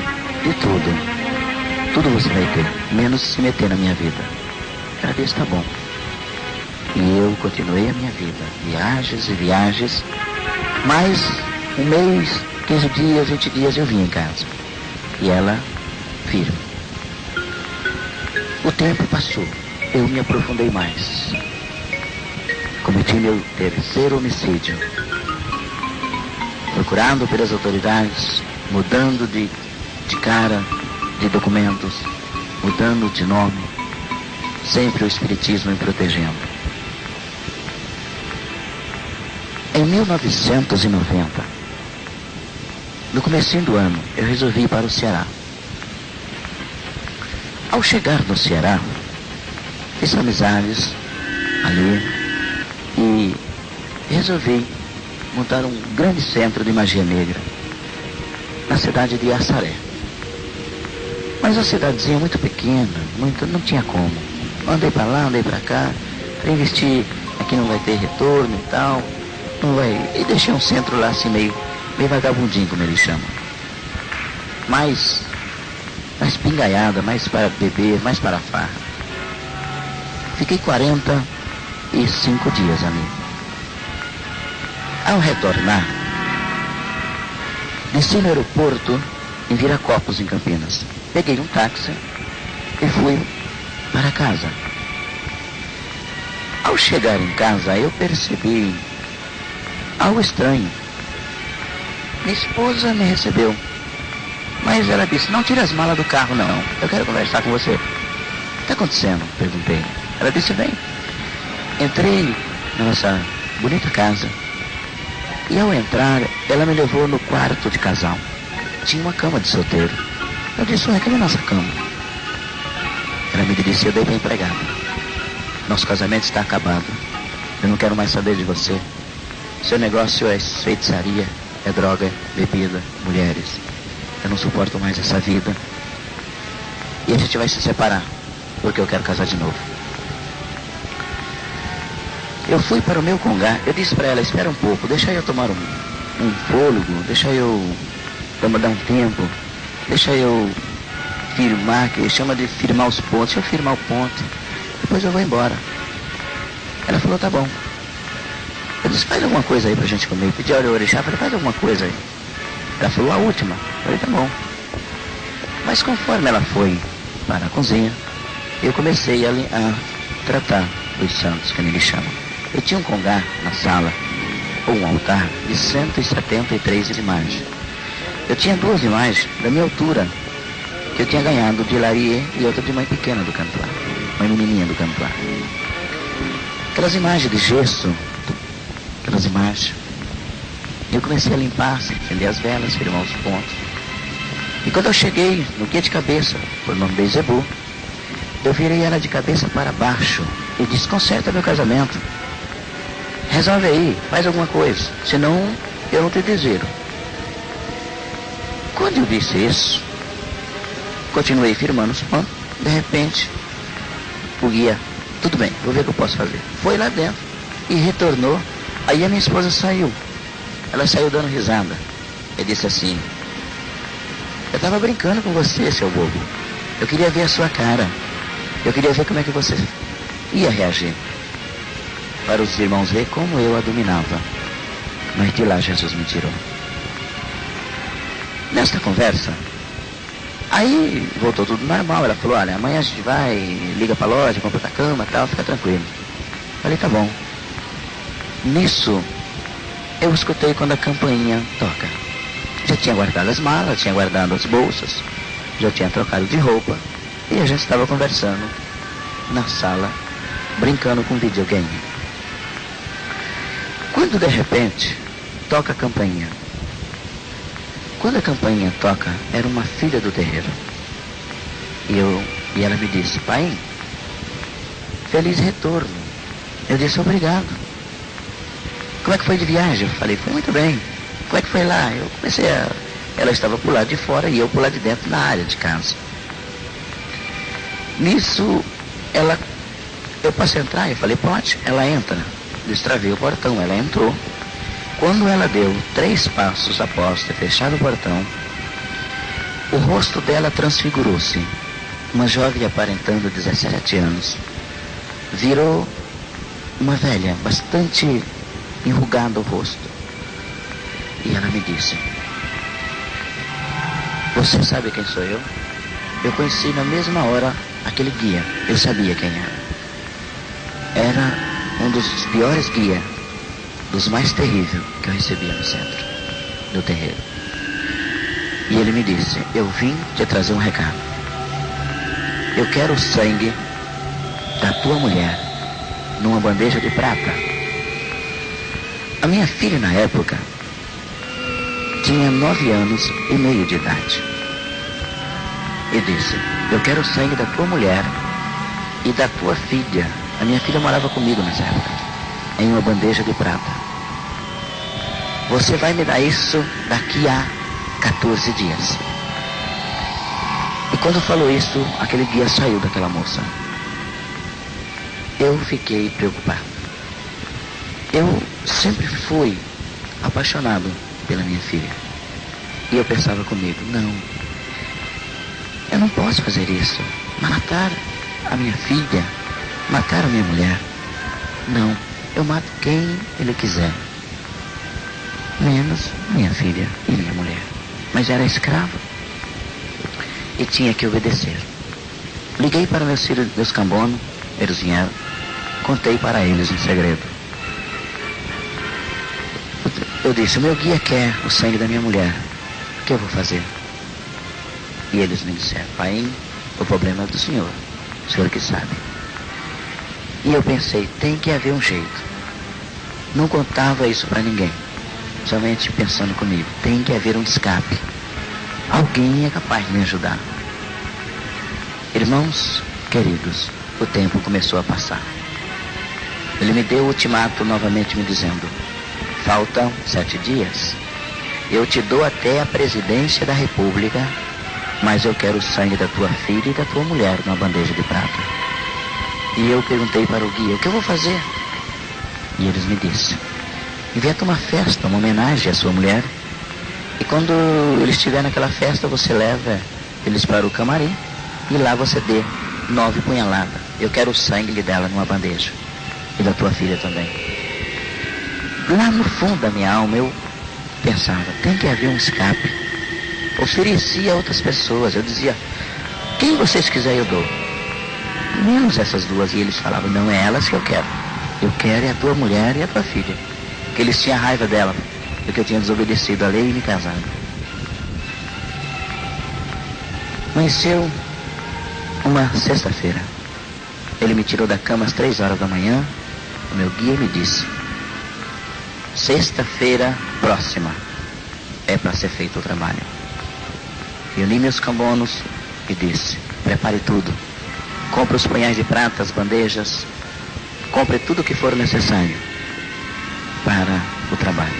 de tudo. Tudo você vai ter, menos se meter na minha vida. Ela disse, tá bom. E eu continuei a minha vida, viagens e viagens, mais um mês, 15 dias, 20 dias eu vim em casa. E ela, firme. O tempo passou, eu me aprofundei mais. Cometi meu terceiro homicídio. Procurando pelas autoridades, mudando de cara, de documentos, mudando de nome. sempre o Espiritismo me protegendo. Em 1990, no comecinho do ano, eu resolvi ir para o Ceará. Ao chegar no Ceará, fiz amizades ali e resolvi montar um grande centro de magia negra na cidade de Assaré. Mas a cidadezinha muito pequena, não tinha como. Andei para lá, andei para cá, para investir, aqui não vai ter retorno e tal, não vai. E deixei um centro lá assim meio vagabundinho, como eles chamam. Mais pingaiada, mais para beber, mais para farra. Fiquei 45 dias ali. Ao retornar, desci no aeroporto em Viracopos, em Campinas. Peguei um táxi e fui para casa. Ao chegar em casa, eu percebi algo estranho. Minha esposa me recebeu, mas ela disse: não tire as malas do carro, não. Eu quero conversar com você. O que está acontecendo? Perguntei. Ela disse: vem. Entrei na nossa bonita casa e ao entrar, ela me levou no quarto de casal. Tinha uma cama de solteiro. Eu disse: ué, cadê a nossa cama? Ela me disse: eu dei para empregada. Nosso casamento está acabado. Eu não quero mais saber de você. Seu negócio é feitiçaria, é droga, bebida, mulheres. Eu não suporto mais essa vida. E a gente vai se separar, porque eu quero casar de novo. Eu fui para o meu congá. Eu disse para ela: espera um pouco, deixa eu tomar um fôlego, deixa eu dar um tempo, deixa eu firmar, que chama de firmar os pontos. Deixa eu firmar o ponto, depois eu vou embora. Ela falou: tá bom. Eu disse: faz alguma coisa aí pra gente comer. Pedi a orixá, falei: faz alguma coisa aí. Ela falou: a última. Eu falei: tá bom. Mas conforme ela foi para a cozinha, eu comecei a tratar os santos, que eles chamam. Eu tinha um congá na sala, ou um altar, de 173 imagens. Eu tinha 2 imagens da minha altura, que eu tinha ganhado de Larie e outra de mãe pequena do Cantuá, mãe menininha do Cantuá. Aquelas imagens de gesso, aquelas imagens. Eu comecei a limpar, acender as velas, firmar os pontos. E quando eu cheguei no guia de cabeça, por nome de Zebu, eu virei ela de cabeça para baixo e disse: conserta meu casamento. Resolve aí, faz alguma coisa, senão eu não te desejo. Quando eu disse isso, continuei firmando os pontos. De repente, o guia: tudo bem, vou ver o que eu posso fazer. Foi lá dentro e retornou. Aí a minha esposa saiu. Ela saiu dando risada. Eu disse assim: eu estava brincando com você, seu bobo. Eu queria ver a sua cara. Eu queria ver como é que você ia reagir. Para os irmãos ver como eu a dominava. Mas de lá Jesus me tirou. Nesta conversa, aí voltou tudo normal. Ela falou: olha, amanhã a gente vai, liga para a loja, compra a cama e tal, fica tranquilo. Falei: tá bom. Nisso, eu escutei quando a campainha toca. Já tinha guardado as malas, tinha guardado as bolsas, já tinha trocado de roupa. E a gente estava conversando na sala, brincando com videogame. Quando de repente toca a campainha. Quando a campainha toca, era uma filha do terreiro. E ela me disse: pai, feliz retorno. Eu disse: obrigado. Como é que foi de viagem? Eu falei: foi muito bem. Como é que foi lá? Eu comecei a... Ela estava por lá de fora e eu por lá de dentro na área de casa. Nisso, eu posso entrar? Eu falei: pode. Ela entra. Destravei o portão, ela entrou. Quando ela deu 3 passos após ter fechado o portão, o rosto dela transfigurou-se. Uma jovem aparentando 17 anos virou uma velha, bastante enrugado o rosto. E ela me disse: você sabe quem sou eu? Eu conheci na mesma hora aquele guia. Eu sabia quem era. Era um dos piores guias, dos mais terríveis que eu recebia no centro do terreiro. E ele me disse: eu vim te trazer um recado. Eu quero o sangue da tua mulher numa bandeja de prata. A minha filha, na época, tinha 9 anos e meio de idade. E disse: eu quero o sangue da tua mulher e da tua filha. A minha filha morava comigo nessa época, em uma bandeja de prata. Você vai me dar isso daqui a 14 dias. E quando falou isso, aquele dia saiu daquela moça. Eu fiquei preocupado. Eu sempre fui apaixonado pela minha filha. E eu pensava comigo: não, eu não posso fazer isso. Matar a minha filha, matar a minha mulher. Não, eu mato quem ele quiser, menos minha filha e minha mulher. Mas era escravo e tinha que obedecer. Liguei para meus filhos de Deus Cambono, eles vieram, contei para eles em segredo. Eu disse: o meu guia quer o sangue da minha mulher, o que eu vou fazer? E eles me disseram: pai, o problema é do senhor, o senhor que sabe. E eu pensei: tem que haver um jeito. Não contava isso para ninguém, somente pensando comigo: tem que haver um escape. Alguém é capaz de me ajudar. Irmãos queridos, o tempo começou a passar. Ele me deu o ultimato novamente, me dizendo: faltam 7 dias. Eu te dou até a presidência da República, mas eu quero o sangue da tua filha e da tua mulher numa bandeja de prata. E eu perguntei para o guia: o que eu vou fazer? E eles me disseram: inventa uma festa, uma homenagem à sua mulher. E quando eles estiverem naquela festa, você leva eles para o camarim e lá você dê 9 punhaladas. Eu quero o sangue dela numa bandeja. E da tua filha também. Lá no fundo da minha alma eu pensava: tem que haver um escape. Oferecia a outras pessoas. Eu dizia: quem vocês quiserem eu dou, menos essas duas. E eles falavam: não é elas que eu quero. Eu quero é a tua mulher e a tua filha. Porque eles tinham raiva dela, porque eu tinha desobedecido a lei e me casado. Amanheceu uma sexta-feira. Ele me tirou da cama às 3 horas da manhã. O meu guia me disse: sexta-feira próxima é para ser feito o trabalho. Eu uni meus cambonos e disse: prepare tudo. Compre os punhais de prata, as bandejas. Compre tudo o que for necessário para o trabalho.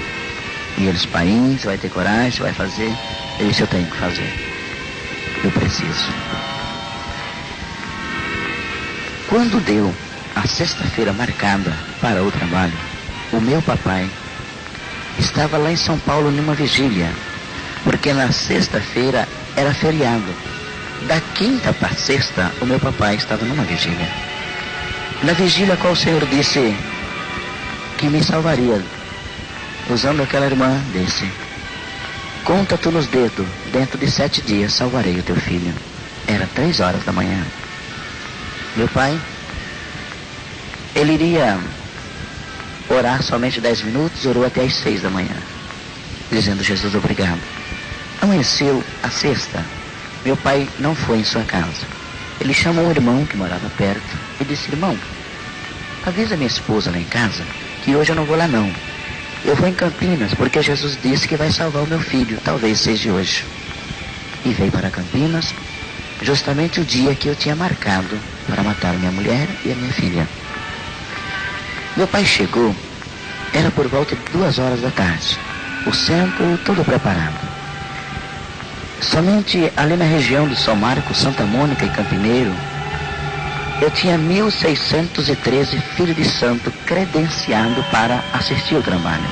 E eles: pai, você vai ter coragem, você vai fazer? Eu disse: eu tenho que fazer. Eu preciso. Quando deu a sexta-feira marcada para o trabalho, o meu papai estava lá em São Paulo numa vigília, porque na sexta-feira era feriado. Da quinta para sexta, o meu papai estava numa vigília. Na vigília, qual o Senhor disse que me salvaria, usando aquela irmã, disse: conta tu nos dedos, dentro de 7 dias salvarei o teu filho. Era 3 horas da manhã. Meu pai, ele iria orar somente 10 minutos, orou até às 6 da manhã, dizendo: Jesus, obrigado. Amanheceu a sexta. Meu pai não foi em sua casa. Ele chamou um irmão que morava perto e disse: irmão, avisa minha esposa lá em casa que hoje eu não vou lá não. Eu vou em Campinas, porque Jesus disse que vai salvar o meu filho, talvez seja hoje. E veio para Campinas, justamente o dia que eu tinha marcado para matar minha mulher e a minha filha. Meu pai chegou, era por volta de 2 horas da tarde. O centro todo preparado. Somente ali na região de São Marcos, Santa Mônica e Campineiro, eu tinha 1.613 filhos de santo credenciados para assistir o trabalho.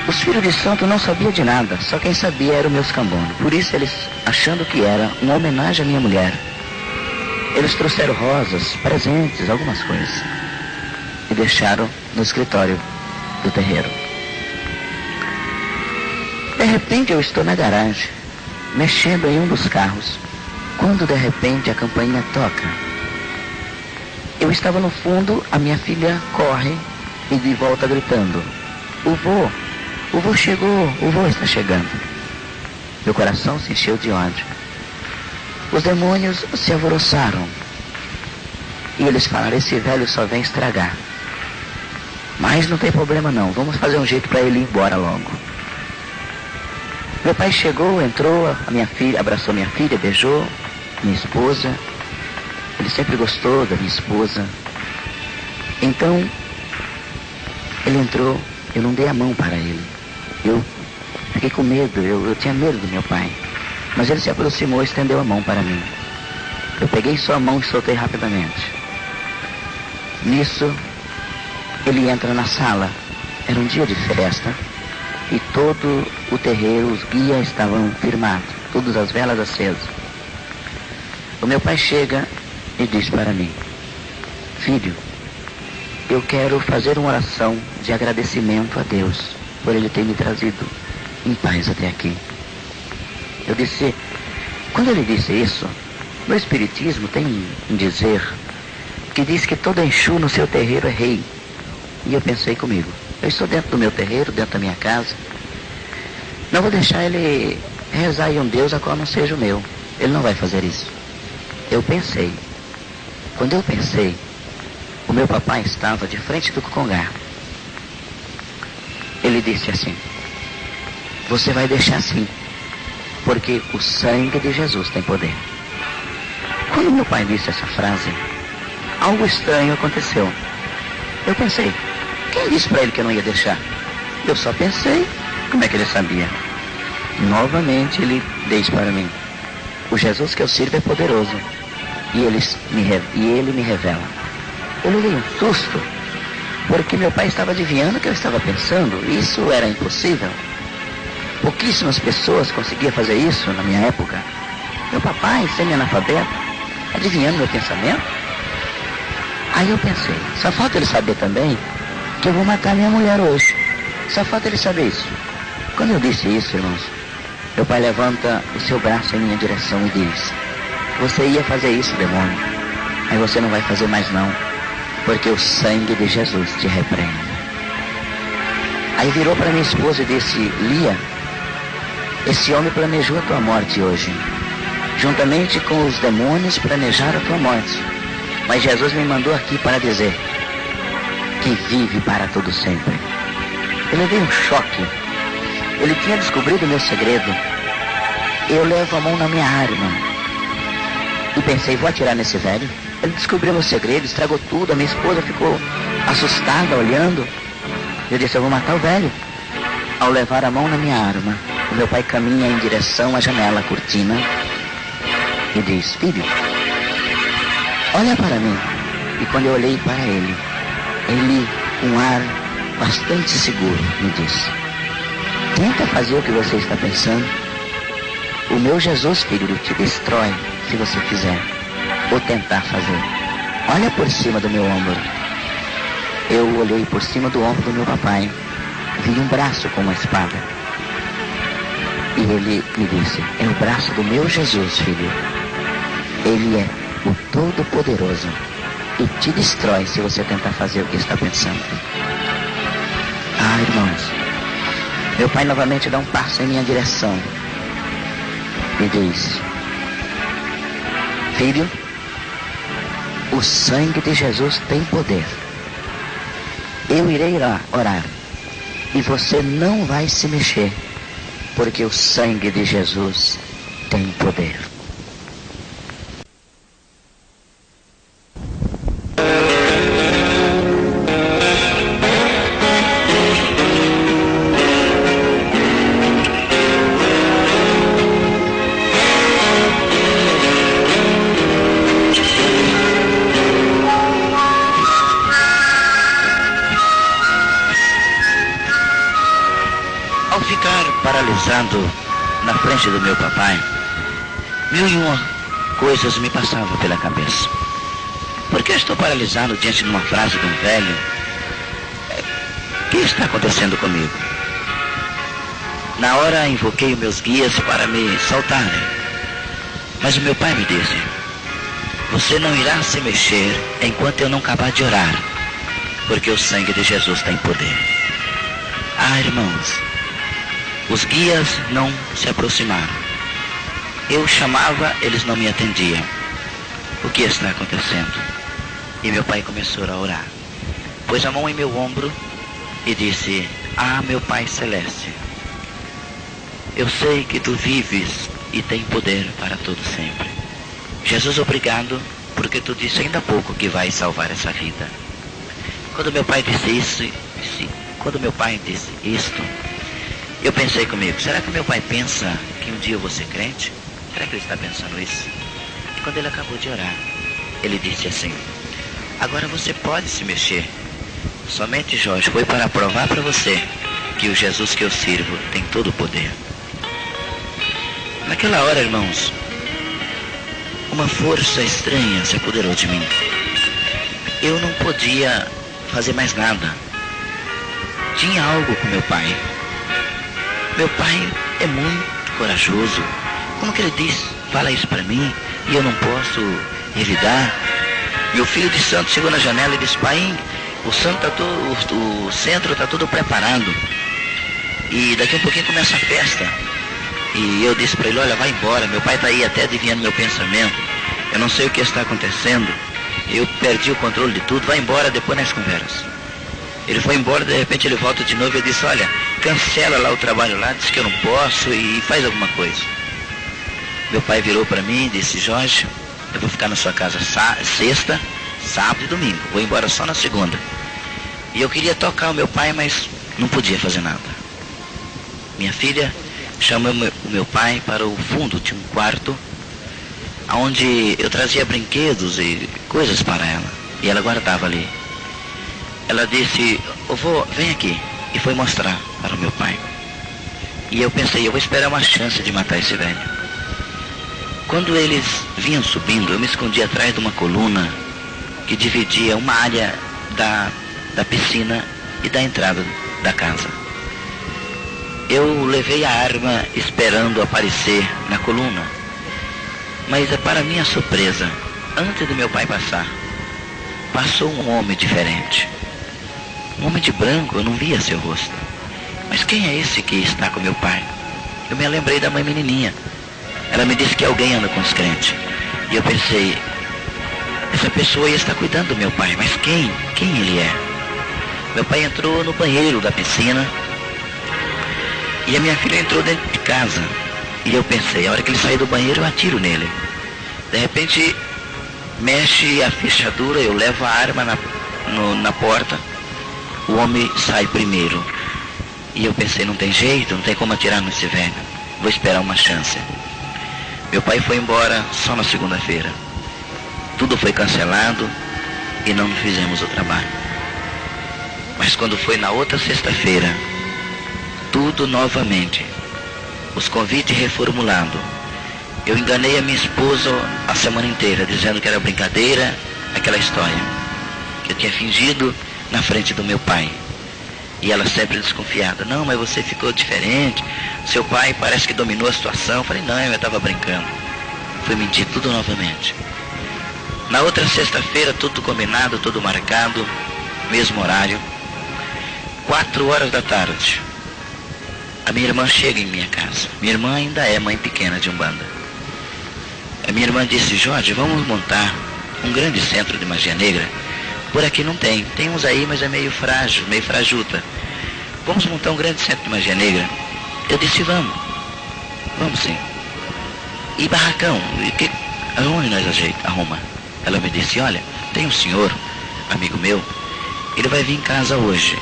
Os filhos de santo não sabiam de nada, só quem sabia era o meus cambonos. Por isso eles, achando que era uma homenagem à minha mulher, eles trouxeram rosas, presentes, algumas coisas, e deixaram no escritório do terreiro. De repente eu estou na garagem, mexendo em um dos carros, quando de repente a campainha toca. Eu estava no fundo, a minha filha corre e de volta gritando: o vô chegou, o vô está chegando. Meu coração se encheu de ódio. Os demônios se alvoroçaram. E eles falaram, esse velho só vem estragar. Mas não tem problema não, vamos fazer um jeito para ele ir embora logo. Meu pai chegou, entrou, a minha filha, abraçou minha filha, beijou minha esposa. Ele sempre gostou da minha esposa. Então, ele entrou, eu não dei a mão para ele. Eu fiquei com medo, eu tinha medo do meu pai. Mas ele se aproximou e estendeu a mão para mim. Eu peguei sua mão e soltei rapidamente. Nisso, ele entra na sala. Era um dia de festa. E todo o terreiro, os guias estavam firmados. Todas as velas acesas. O meu pai chega e diz para mim, filho, eu quero fazer uma oração de agradecimento a Deus por Ele ter me trazido em paz até aqui. Eu disse, quando ele disse isso, no Espiritismo tem um dizer que diz que todo Exu no seu terreiro é rei. E eu pensei comigo, eu estou dentro do meu terreiro, dentro da minha casa, não vou deixar ele rezar em um Deus a qual não seja o meu. Ele não vai fazer isso. Eu pensei. Quando eu pensei, o meu papai estava de frente do congá. Ele disse assim, você vai deixar assim, porque o sangue de Jesus tem poder. Quando meu pai disse essa frase, algo estranho aconteceu. Eu pensei, quem disse para ele que eu não ia deixar? Eu só pensei, como é que ele sabia? Novamente ele diz para mim, o Jesus que eu sirvo é poderoso. E ele me revela. Eu levei um susto, porque meu pai estava adivinhando o que eu estava pensando, e isso era impossível. Pouquíssimas pessoas conseguiam fazer isso na minha época. Meu papai, semi-analfabeto, adivinhando meu pensamento. Aí eu pensei, só falta ele saber também que eu vou matar minha mulher hoje. Só falta ele saber isso. Quando eu disse isso, irmãos, meu pai levanta o seu braço em minha direção e diz, você ia fazer isso, demônio, mas você não vai fazer mais não, porque o sangue de Jesus te repreende. Aí virou para minha esposa e disse, Lia, esse homem planejou a tua morte hoje, juntamente com os demônios planejaram a tua morte, mas Jesus me mandou aqui para dizer que vive para todo sempre. Eu levei um choque. Ele tinha descobrido o meu segredo. Eu levo a mão na minha arma e pensei, vou atirar nesse velho. Ele descobriu meu segredo, estragou tudo. A minha esposa ficou assustada, olhando. Eu disse, eu vou matar o velho. Ao levar a mão na minha arma, o meu pai caminha em direção à janela, à cortina, e diz, filho, olha para mim. E quando eu olhei para ele, com um ar bastante seguro, me disse, tenta fazer o que você está pensando. O meu Jesus, filho, te destrói se você fizer, ou tentar fazer. Olha por cima do meu ombro. Eu olhei por cima do ombro do meu papai, vi um braço com uma espada. E ele me disse, é o braço do meu Jesus, filho. Ele é o Todo-Poderoso e te destrói se você tentar fazer o que está pensando. Ah, irmãos, meu pai novamente dá um passo em minha direção e diz, filho, o sangue de Jesus tem poder. Eu irei lá orar e você não vai se mexer, porque o sangue de Jesus tem poder. Paralisado na frente do meu papai, mil e uma coisas me passavam pela cabeça. Por que eu estou paralisado diante de uma frase de um velho? O que está acontecendo comigo? Na hora invoquei os meus guias para me soltarem, mas o meu pai me disse, você não irá se mexer enquanto eu não acabar de orar, porque o sangue de Jesus tem poder. Ah, irmãos, os guias não se aproximaram. Eu chamava, eles não me atendiam. O que está acontecendo? E meu pai começou a orar. Pôs a mão em meu ombro e disse: ah, meu Pai Celeste, eu sei que tu vives e tem poder para todo sempre. Jesus, obrigado, porque tu disse ainda há pouco que vai salvar essa vida. Quando meu pai disse isto, eu pensei comigo: será que meu pai pensa que um dia eu vou ser crente? Será que ele está pensando isso? E quando ele acabou de orar, ele disse assim: agora você pode se mexer. Somente, Jorge, foi para provar para você que o Jesus que eu sirvo tem todo o poder. Naquela hora, irmãos, uma força estranha se apoderou de mim. Eu não podia fazer mais nada. Tinha algo com meu pai. Meu pai é muito corajoso. Como que ele diz, fala isso para mim e eu não posso revidar? Meu filho de santo chegou na janela e disse: pai, o centro está todo preparado. E daqui a um pouquinho começa a festa. E eu disse para ele: olha, vai embora. Meu pai está aí até adivinhando meu pensamento. Eu não sei o que está acontecendo. Eu perdi o controle de tudo. Vai embora, depois nós conversamos. Ele foi embora, de repente ele volta de novo e eu disse: olha, cancela lá o trabalho lá, diz que eu não posso e faz alguma coisa. Meu pai virou para mim e disse: Jorge, eu vou ficar na sua casa sexta, sábado e domingo. Vou embora só na segunda. E eu queria tocar o meu pai, mas não podia fazer nada. Minha filha chamou o meu pai para o fundo de um quarto, onde eu trazia brinquedos e coisas para ela. E ela guardava ali. Ela disse: ô vô, vem aqui. E foi mostrar para o meu pai. E eu pensei: eu vou esperar uma chance de matar esse velho. Quando eles vinham subindo, eu me escondi atrás de uma coluna que dividia uma área da piscina e da entrada da casa. Eu levei a arma esperando aparecer na coluna. Mas para minha surpresa, antes de meu pai passar, passou um homem diferente. Um homem de branco, eu não via seu rosto. Mas quem é esse que está com meu pai? Eu me lembrei da mãe menininha. Ela me disse que alguém anda com os crentes. E eu pensei: essa pessoa está cuidando do meu pai, mas quem? Quem ele é? Meu pai entrou no banheiro da piscina e a minha filha entrou dentro de casa. E eu pensei: a hora que ele sair do banheiro, eu atiro nele. De repente, mexe a fechadura, eu levo a arma na porta. O homem sai primeiro. E eu pensei: não tem jeito, não tem como atirar nesse velho. Vou esperar uma chance. Meu pai foi embora só na segunda-feira. Tudo foi cancelado e não fizemos o trabalho. Mas quando foi na outra sexta-feira, tudo novamente. Os convites reformulados. Eu enganei a minha esposa a semana inteira, dizendo que era brincadeira, aquela história que eu tinha fingido na frente do meu pai. E ela sempre desconfiada: não, mas você ficou diferente, seu pai parece que dominou a situação. Eu falei: não, eu estava brincando. Fui mentir tudo novamente. Na outra sexta-feira, tudo combinado, tudo marcado, mesmo horário, 4 horas da tarde, a minha irmã chega em minha casa. Minha irmã ainda é mãe pequena de Umbanda. A minha irmã disse: Jorge, vamos montar um grande centro de magia negra. Por aqui não tem. Tem uns aí, mas é meio frágil, meio frajuta. Vamos montar um grande centro de magia negra. Eu disse: vamos. Vamos sim. E barracão? Aonde nós arruma? Ela me disse: olha, tem um senhor, amigo meu, ele vai vir em casa hoje.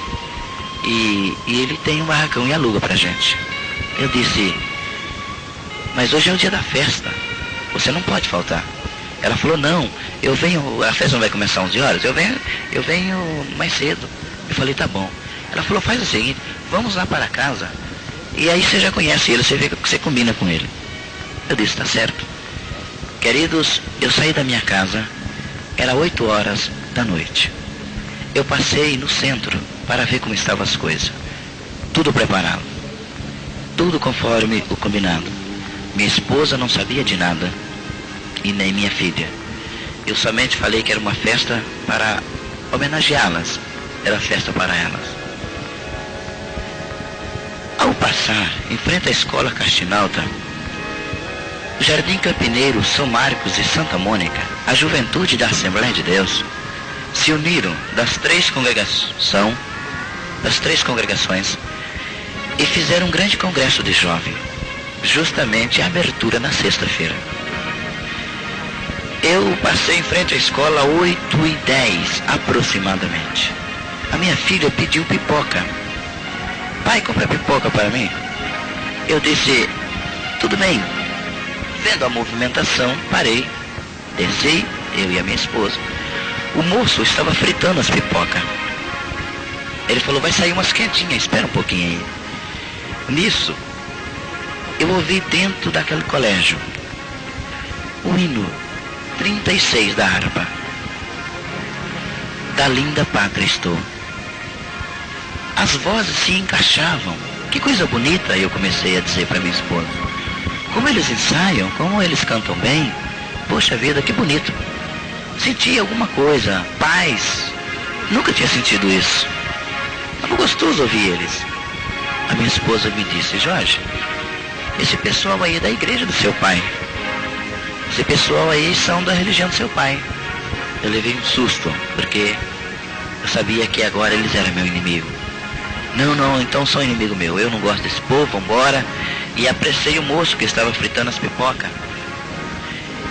E ele tem um barracão e aluga pra gente. Eu disse: mas hoje é o dia da festa. Você não pode faltar. Ela falou: não, eu venho, a festa não vai começar às 11 horas, eu venho mais cedo. Eu falei: tá bom. Ela falou: faz o seguinte, vamos lá para casa, e aí você já conhece ele, você vê que você combina com ele. Eu disse: tá certo. Queridos, eu saí da minha casa, era 8 horas da noite. Eu passei no centro para ver como estavam as coisas. Tudo preparado. Tudo conforme o combinado. Minha esposa não sabia de nada. E nem minha filha. Eu somente falei que era uma festa para homenageá-las. Era festa para elas. Ao passar, em frente à escola Castinalta, Jardim Campineiro, São Marcos e Santa Mônica, a juventude da Assembleia de Deus, se uniram das três congregações e fizeram um grande congresso de jovem, justamente a abertura na sexta-feira. Eu passei em frente à escola 8h10 aproximadamente. A minha filha pediu pipoca. Pai, compra pipoca para mim. Eu disse, tudo bem. Vendo a movimentação, parei, desci, eu e a minha esposa. O moço estava fritando as pipocas. Ele falou, vai sair umas quentinhas, espera um pouquinho aí. Nisso, eu ouvi dentro daquele colégio o hino 36 da harpa. Da linda pátria estou. As vozes se encaixavam. Que coisa bonita, eu comecei a dizer para minha esposa. Como eles ensaiam, como eles cantam bem. Poxa vida, que bonito. Senti alguma coisa, paz. Nunca tinha sentido isso. Estava gostoso ouvir eles. A minha esposa me disse, Jorge, esse pessoal aí é da igreja do seu pai. Esse pessoal aí são da religião do seu pai. Eu levei um susto, porque eu sabia que agora eles eram meu inimigo. Não, então são inimigo meu. Eu não gosto desse povo, vambora. E apressei o moço que estava fritando as pipocas.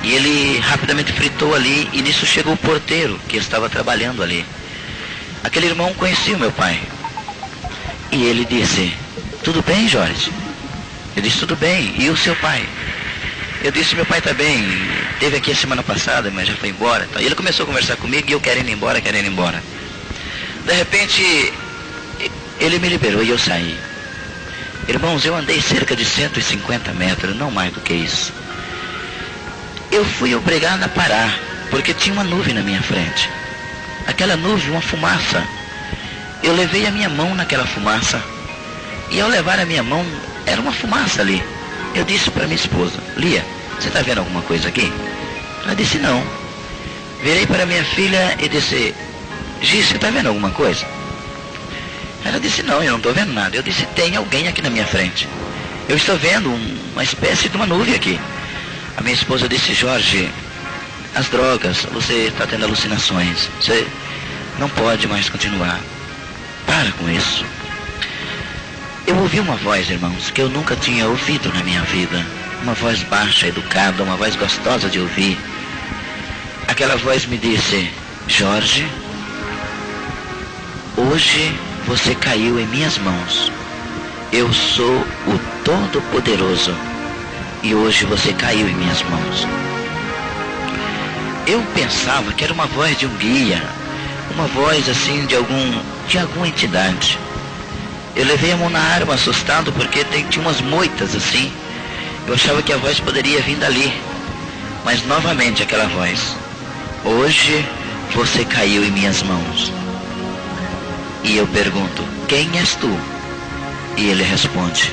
E ele rapidamente fritou ali, e nisso chegou o porteiro, que estava trabalhando ali. Aquele irmão conhecia o meu pai. E ele disse, tudo bem, Jorge? Eu disse, tudo bem. E o seu pai? Eu disse, meu pai está bem. Esteve aqui a semana passada, mas já foi embora. E ele começou a conversar comigo, e eu quero ir embora. De repente, ele me liberou e eu saí. Irmãos, eu andei cerca de 150 metros, não mais do que isso. Eu fui obrigado a parar, porque tinha uma nuvem na minha frente. Aquela nuvem, uma fumaça. Eu levei a minha mão naquela fumaça. E ao levar a minha mão, era uma fumaça ali. Eu disse para minha esposa, Lia, você está vendo alguma coisa aqui? Ela disse, não. Virei para minha filha e disse, Gi, você está vendo alguma coisa? Ela disse, não, eu não estou vendo nada. Eu disse, tem alguém aqui na minha frente. Eu estou vendo uma espécie de uma nuvem aqui. A minha esposa disse, Jorge, as drogas, você está tendo alucinações. Você não pode mais continuar. Para com isso. Eu ouvi uma voz, irmãos, que eu nunca tinha ouvido na minha vida. Uma voz baixa, educada, uma voz gostosa de ouvir. Aquela voz me disse, Jorge, hoje você caiu em minhas mãos. Eu sou o Todo-Poderoso. E hoje você caiu em minhas mãos. Eu pensava que era uma voz de um guia, uma voz assim de alguma entidade. Eu levei a mão na arma assustado porque tinha umas moitas assim. Eu achava que a voz poderia vir dali. Mas novamente aquela voz. Hoje você caiu em minhas mãos. E eu pergunto, quem és tu? E ele responde,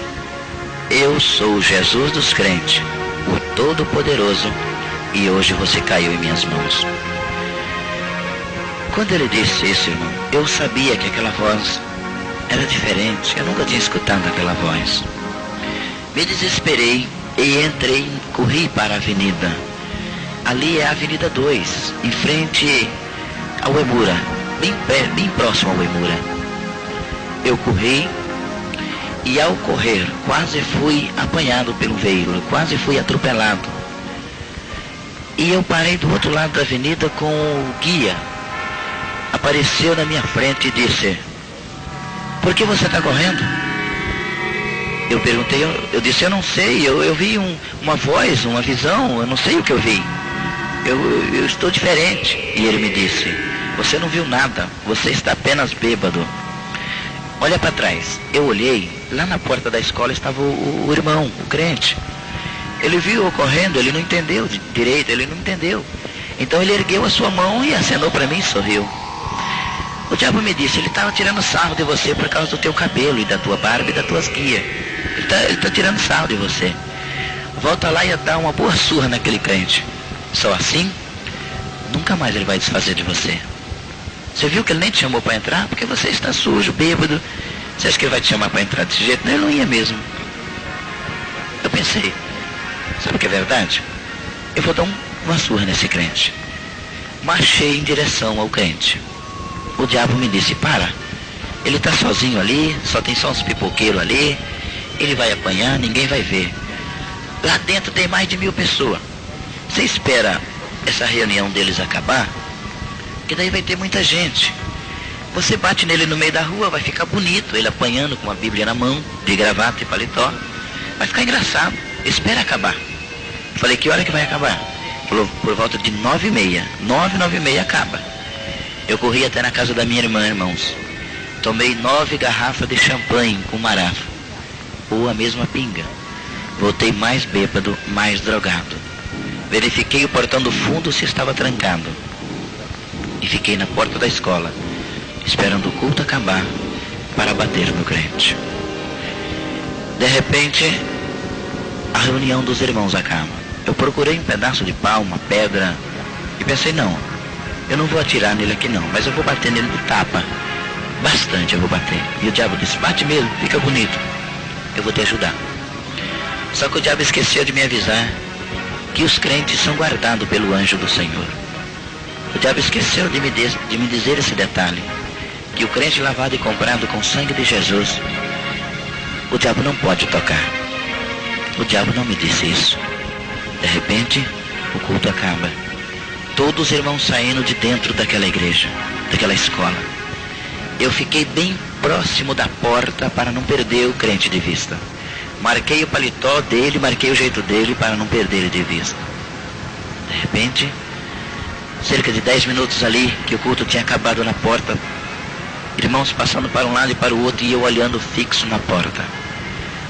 eu sou Jesus dos crentes, o Todo-Poderoso, e hoje você caiu em minhas mãos. Quando ele disse isso, irmão, eu sabia que aquela voz era diferente. Eu nunca tinha escutado aquela voz. Me desesperei e corri para a avenida. Ali é a Avenida 2, em frente ao Emura, bem próximo ao Emura. Eu corri e ao correr quase fui apanhado pelo veículo, quase fui atropelado. E eu parei do outro lado da avenida com o guia. Apareceu na minha frente e disse, por que você está correndo? Eu perguntei, eu disse, eu não sei, eu vi uma voz, uma visão, eu não sei o que eu vi. Eu estou diferente. E ele me disse, você não viu nada, você está apenas bêbado. Olha para trás. Eu olhei, lá na porta da escola estava o irmão, o crente. Ele viu eu correndo, ele não entendeu direito, ele não entendeu. Então ele ergueu a sua mão e acenou para mim e sorriu. O diabo me disse, ele estava tirando sarro de você por causa do teu cabelo e da tua barba e das tuas guias. Ele está tirando sarro de você. Volta lá e dá uma boa surra naquele crente. Só assim, nunca mais ele vai desfazer de você. Você viu que ele nem te chamou para entrar? Porque você está sujo, bêbado. Você acha que ele vai te chamar para entrar desse jeito? Não, ele não ia mesmo. Eu pensei, sabe o que é verdade? Eu vou dar uma surra nesse crente. marchei em direção ao crente. O diabo me disse, para, ele está sozinho ali, só tem só uns pipoqueiros ali, ele vai apanhar, ninguém vai ver. Lá dentro tem mais de 1000 pessoas. Você espera essa reunião deles acabar, que daí vai ter muita gente. Você bate nele no meio da rua, vai ficar bonito, ele apanhando com uma Bíblia na mão, de gravata e paletó. Vai ficar engraçado, espera acabar. Falei, que hora que vai acabar? Falou, por volta de 9h30. 9h acaba. Eu corri até na casa da minha irmã, irmãos. Tomei 9 garrafas de champanhe com marafa, ou a mesma pinga. Voltei mais bêbado, mais drogado. Verifiquei o portão do fundo se estava trancado. E fiquei na porta da escola, esperando o culto acabar para bater no crente. De repente, a reunião dos irmãos acaba. Eu procurei um pedaço de pau, uma pedra, e pensei, não, eu não vou atirar nele aqui não, mas eu vou bater nele de tapa. Bastante eu vou bater. E o diabo disse, bate mesmo, fica bonito, eu vou te ajudar. Só que o diabo esqueceu de me avisar que os crentes são guardados pelo anjo do Senhor. O diabo esqueceu de me dizer esse detalhe, que o crente lavado e comprado com o sangue de Jesus, o diabo não pode tocar. O diabo não me disse isso. De repente, o culto acaba. Todos os irmãos saindo de dentro daquela igreja, daquela escola. Eu fiquei bem próximo da porta para não perder o crente de vista. Marquei o paletó dele, marquei o jeito dele para não perder ele de vista. De repente, cerca de 10 minutos ali, que o culto tinha acabado na porta, irmãos passando para um lado e para o outro e eu olhando fixo na porta.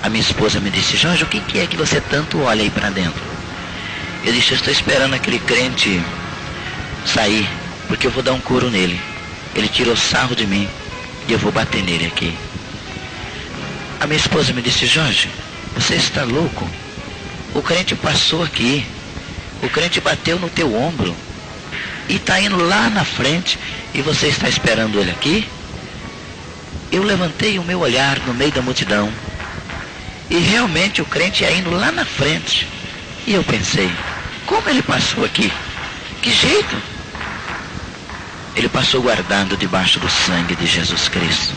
A minha esposa me disse, Jorge, o que é que você tanto olha aí para dentro? Eu disse, eu estou esperando aquele crente sair, porque eu vou dar um couro nele. Ele tirou sarro de mim e eu vou bater nele aqui. A minha esposa me disse, Jorge, você está louco? O crente passou aqui, o crente bateu no teu ombro e está indo lá na frente e você está esperando ele aqui? Eu levantei o meu olhar no meio da multidão e realmente o crente ia indo lá na frente. E eu pensei, como ele passou aqui? Que jeito? Ele passou guardado debaixo do sangue de Jesus Cristo.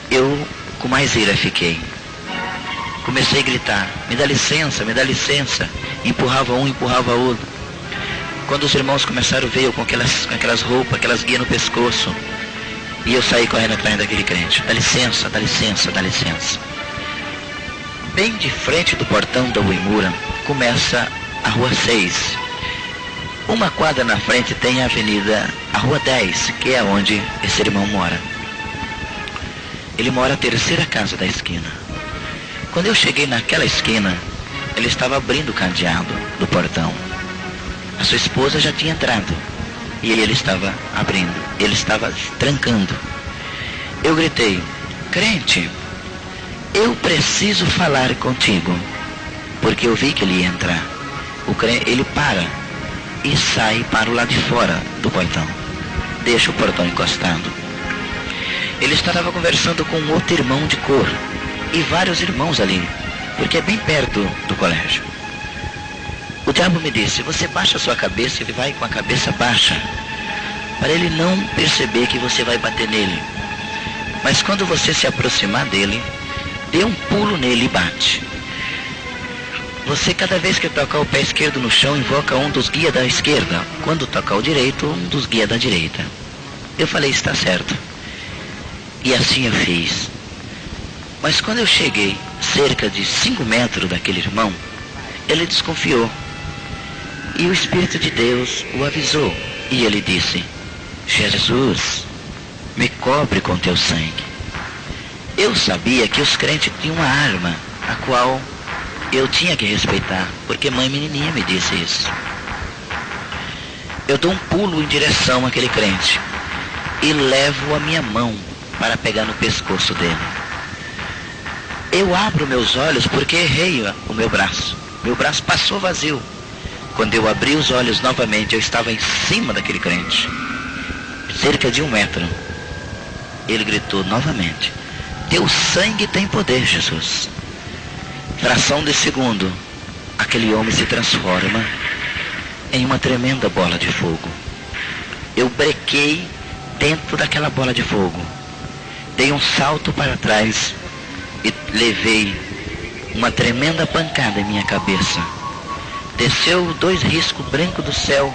Eu com mais ira fiquei. Comecei a gritar, me dá licença, me dá licença. Empurrava um, empurrava outro. Quando os irmãos começaram a ver eu com aquelas roupas, aquelas guias no pescoço, e eu saí correndo atrás daquele crente. Dá licença, dá licença, dá licença. Bem de frente do portão da Uemura, começa a Rua 6. Uma quadra na frente tem a avenida, a Rua 10, que é onde esse irmão mora. Ele mora a terceira casa da esquina. Quando eu cheguei naquela esquina, ele estava abrindo o cadeado do portão. A sua esposa já tinha entrado. E ele estava abrindo, ele estava trancando. Eu gritei, crente, eu preciso falar contigo. Porque eu vi que ele ia entrar. Ele para e sai para o lado de fora do portão. Deixa o portão encostado. Ele estava conversando com outro irmão de cor. E vários irmãos ali. Porque é bem perto do colégio. O diabo me disse, você baixa a sua cabeça, ele vai com a cabeça baixa. Para ele não perceber que você vai bater nele. Mas quando você se aproximar dele, dê um pulo nele e bate. Você, cada vez que tocar o pé esquerdo no chão, invoca um dos guias da esquerda. Quando tocar o direito, um dos guias da direita. Eu falei, está certo. E assim eu fiz. Mas quando eu cheguei cerca de 5 metros daquele irmão, ele desconfiou. E o Espírito de Deus o avisou. E ele disse, Jesus, me cobre com teu sangue. Eu sabia que os crentes tinham uma arma, a qual eu tinha que respeitar, porque mãe menininha me disse isso. Eu dou um pulo em direção àquele crente e levo a minha mão para pegar no pescoço dele. Eu abro meus olhos porque errei o meu braço. Meu braço passou vazio. Quando eu abri os olhos novamente, eu estava em cima daquele crente, cerca de 1 metro. Ele gritou novamente, teu sangue tem poder, Jesus. Fração de segundo, aquele homem se transforma em uma tremenda bola de fogo. Eu brequei dentro daquela bola de fogo. Dei um salto para trás e levei uma tremenda pancada em minha cabeça. Desceu 2 riscos brancos do céu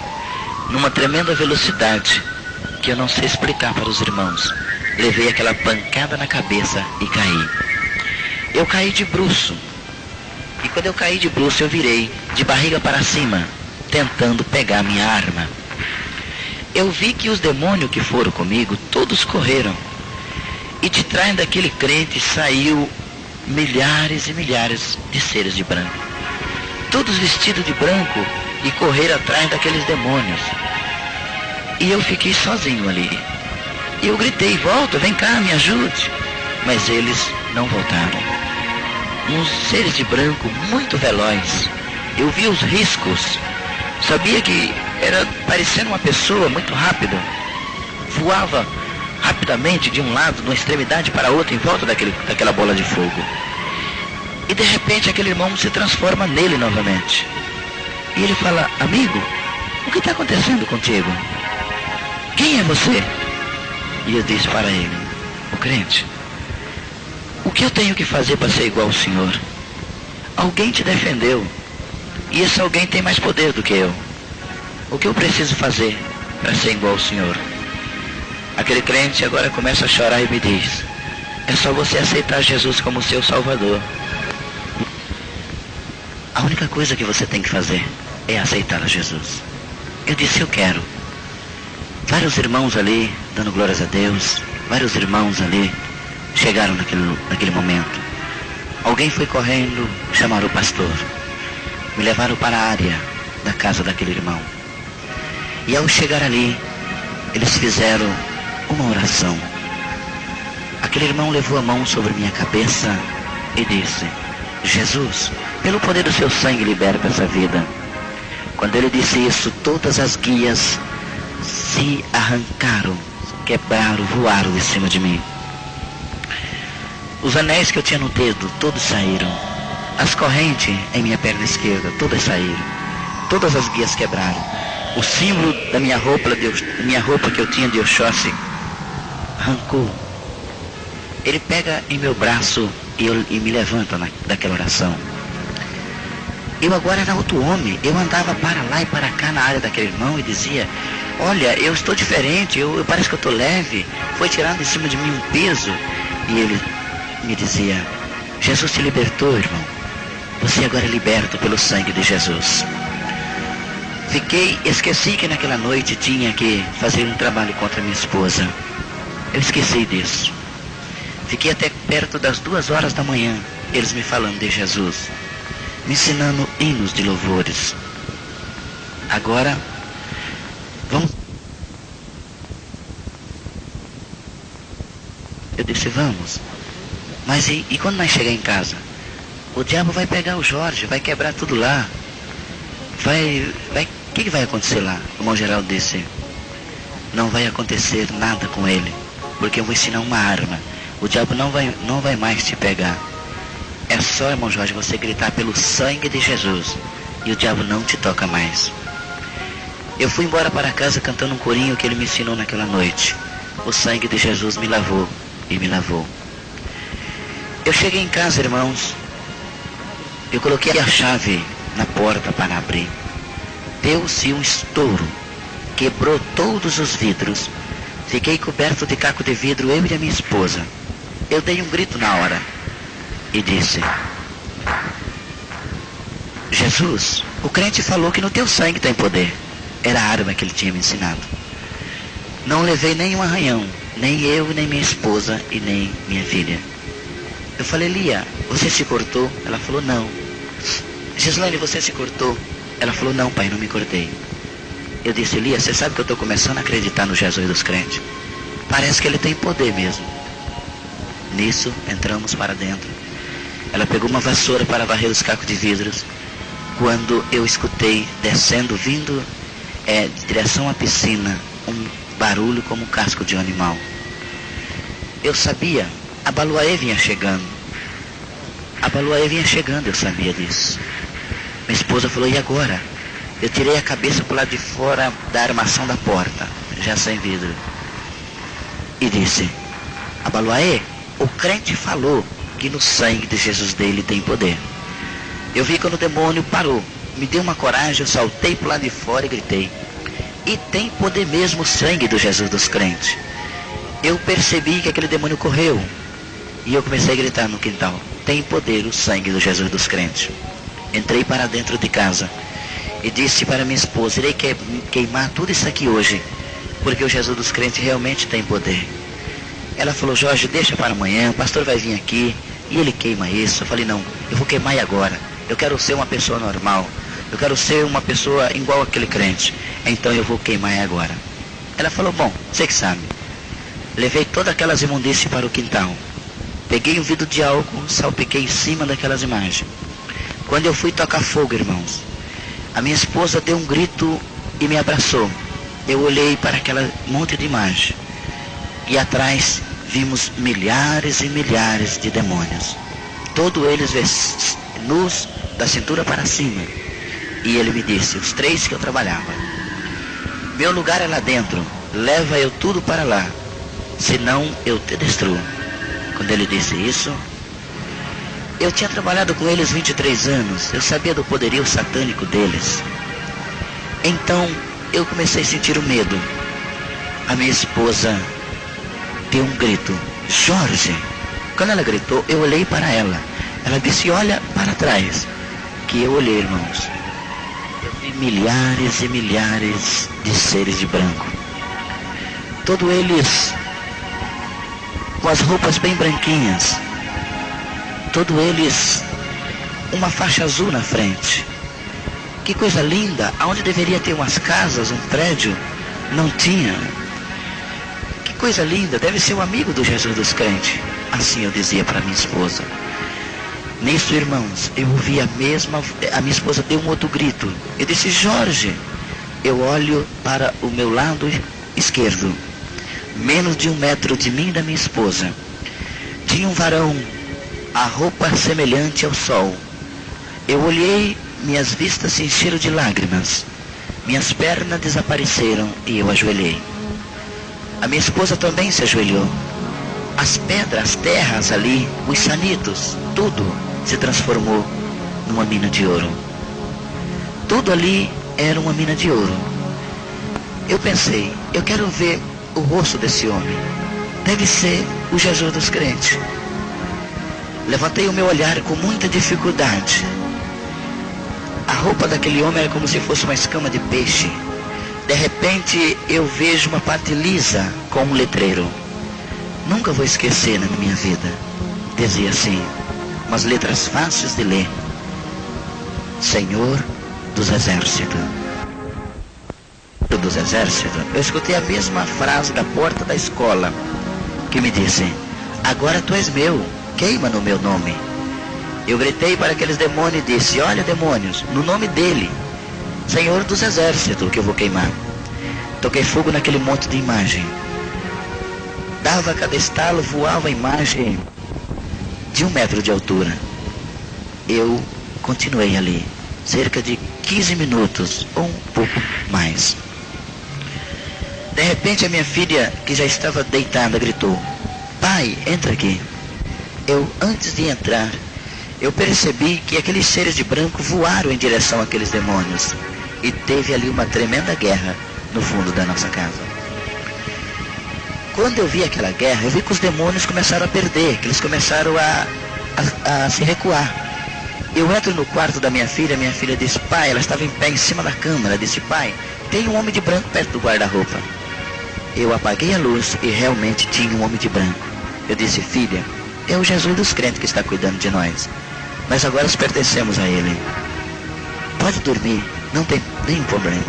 numa tremenda velocidade que eu não sei explicar para os irmãos. Levei aquela pancada na cabeça e caí. Eu caí de bruço. E quando eu caí de bruço, eu virei de barriga para cima, tentando pegar minha arma. Eu vi que os demônios que foram comigo, todos correram. E de trás daquele crente saiu milhares e milhares de seres de branco. Todos vestidos de branco e correram atrás daqueles demônios. E eu fiquei sozinho ali. E eu gritei, volta, vem cá, me ajude. Mas eles não voltaram. Uns seres de branco muito velozes. Eu vi os riscos. Sabia que era parecendo uma pessoa muito rápida. Voava rapidamente de um lado, de uma extremidade para a outra, em volta daquela bola de fogo. E de repente aquele irmão se transforma nele novamente. E ele fala, amigo, o que está acontecendo contigo? Quem é você? E eu disse para ele, o crente, o que eu tenho que fazer para ser igual ao Senhor? Alguém te defendeu. E esse alguém tem mais poder do que eu. O que eu preciso fazer para ser igual ao Senhor? Aquele crente agora começa a chorar e me diz, é só você aceitar Jesus como seu Salvador. A única coisa que você tem que fazer é aceitar a Jesus. Eu disse, eu quero. Vários irmãos ali, dando glórias a Deus, vários irmãos ali chegaram naquele momento. Alguém foi correndo, chamaram o pastor. Me levaram para a área da casa daquele irmão. E ao chegar ali, eles fizeram uma oração. Aquele irmão levou a mão sobre minha cabeça e disse, Jesus, pelo poder do seu sangue liberta essa vida. Quando ele disse isso, todas as guias se arrancaram, quebraram, voaram de cima de mim. Os anéis que eu tinha no dedo, todos saíram. As correntes em minha perna esquerda, todas saíram. Todas as guias quebraram. O símbolo da minha roupa que eu tinha de Oxóssi arrancou. Ele pega em meu braço e me levanta daquela oração. Eu agora era outro homem. Eu andava para lá e para cá na área daquele irmão e dizia, olha, eu estou diferente, eu parece que eu estou leve. Foi tirado em cima de mim um peso. E ele me dizia, Jesus te libertou, irmão. Você agora é liberto pelo sangue de Jesus. Esqueci que naquela noite tinha que fazer um trabalho contra minha esposa. Eu esqueci disso. Fiquei até perto das 2 horas da manhã, eles me falando de Jesus, me ensinando hinos de louvores. Agora, vamos. Eu disse, vamos. Mas e quando nós chegar em casa? O diabo vai pegar o Jorge, vai quebrar tudo lá. O que vai acontecer lá? O irmão Geraldo disse, não vai acontecer nada com ele, porque eu vou ensinar uma arma. O diabo não vai mais te pegar. É só, irmão Jorge, você gritar pelo sangue de Jesus, e o diabo não te toca mais. Eu fui embora para casa cantando um corinho que ele me ensinou naquela noite. O sangue de Jesus me lavou e me lavou. Eu cheguei em casa, irmãos. Eu coloquei a chave na porta para abrir. Deu-se um estouro. Quebrou todos os vidros. Fiquei coberto de caco de vidro, eu e a minha esposa. Eu dei um grito na hora e disse, Jesus, o crente falou que no teu sangue tem poder. Era a arma que ele tinha me ensinado. Não levei nem um arranhão, nem eu, nem minha esposa e nem minha filha. Eu falei, Lia, você se cortou? Ela falou, não. Gislaine, você se cortou? Ela falou, não, pai, não me cortei. Eu disse, Lia, você sabe que eu estou começando a acreditar no Jesus dos crentes. Parece que ele tem poder mesmo. Nisso, entramos para dentro. Ela pegou uma vassoura para varrer os cacos de vidros. Quando eu escutei, descendo, vindo de direção à piscina, um barulho como um casco de um animal. Eu sabia, a Baluaê vinha chegando. A Baluaê vinha chegando, eu sabia disso. Minha esposa falou, e agora? eu tirei a cabeça para o lado de fora da armação da porta, já sem vidro, e disse: Abaluaê, o crente falou que no sangue de Jesus dele tem poder. Eu vi quando o demônio parou, me deu uma coragem, eu saltei para o lado de fora e gritei: e tem poder mesmo o sangue do Jesus dos crentes. Eu percebi que aquele demônio correu, e eu comecei a gritar no quintal: tem poder o sangue do Jesus dos crentes. Entrei para dentro de casa e disse para minha esposa: irei queimar tudo isso aqui hoje, porque o Jesus dos crentes realmente tem poder. Ela falou: Jorge, deixa para amanhã, o pastor vai vir aqui e ele queima isso. Eu falei: não, eu vou queimar agora. Eu quero ser uma pessoa normal, eu quero ser uma pessoa igual aquele crente, então eu vou queimar agora. Ela falou: bom, você que sabe. Levei todas aquelas imundícies para o quintal, peguei um vidro de álcool, salpiquei em cima daquelas imagens. Quando eu fui tocar fogo, irmãos, a minha esposa deu um grito e me abraçou. Eu olhei para aquele monte de imagem, e atrás vimos milhares e milhares de demônios, todos eles nus da cintura para cima. E ele me disse, os 3 que eu trabalhava: meu lugar é lá dentro, leva eu tudo para lá, senão eu te destruo. Quando ele disse isso, eu tinha trabalhado com eles 23 anos, eu sabia do poderio satânico deles. Então eu comecei a sentir o medo. A minha esposa deu um grito: Jorge! Quando ela gritou, eu olhei para ela. Ela disse: olha para trás. Que eu olhei, irmãos. Eu vi milhares e milhares de seres de branco, todos eles com as roupas bem branquinhas, todos eles uma faixa azul na frente. Que coisa linda! Aonde deveria ter umas casas, um prédio, não tinha. Que coisa linda! Deve ser um amigo do Jesus dos crentes. Assim eu dizia para minha esposa. Nisso, irmãos, eu ouvi a minha esposa deu um outro grito. Eu disse: Jorge! Eu olho para o meu lado esquerdo, menos de 1 metro de mim e da minha esposa, tinha um varão, a roupa semelhante ao sol. Eu olhei, minhas vistas se encheram de lágrimas, minhas pernas desapareceram e eu ajoelhei. A minha esposa também se ajoelhou. As pedras, as terras ali, os sanitos, tudo se transformou numa mina de ouro. Tudo ali era uma mina de ouro. Eu pensei: eu quero ver o rosto desse homem. Deve ser o Jesus dos crentes. Levantei o meu olhar com muita dificuldade. A roupa daquele homem era como se fosse uma escama de peixe. De repente eu vejo uma parte lisa com um letreiro. Nunca vou esquecer na minha vida. Dizia assim, umas letras fáceis de ler: Senhor dos Exércitos. Dos Exércitos. Eu escutei a mesma frase da porta da escola, que me disse: agora tu és meu, queima no meu nome. Eu gritei para aqueles demônios e disse: olha, demônios, no nome dele, Senhor dos Exércitos, que eu vou queimar. Toquei fogo naquele monte de imagem. Dava cada estalo, voava a imagem de 1 metro de altura. Eu continuei ali, cerca de 15 minutos, ou um pouco mais. De repente a minha filha, que já estava deitada, gritou: pai, entra aqui. Eu, antes de entrar, eu percebi que aqueles seres de branco voaram em direção àqueles demônios. E teve ali uma tremenda guerra no fundo da nossa casa. Quando eu vi aquela guerra, eu vi que os demônios começaram a perder, que eles começaram a se recuar. Eu entro no quarto da minha filha disse: pai, ela estava em pé em cima da cama, ela disse: pai, tem um homem de branco perto do guarda-roupa. Eu apaguei a luz e realmente tinha um homem de branco. Eu disse: filha, é o Jesus dos crentes que está cuidando de nós. Nós agora pertencemos a ele. Pode dormir, não tem nenhum problema.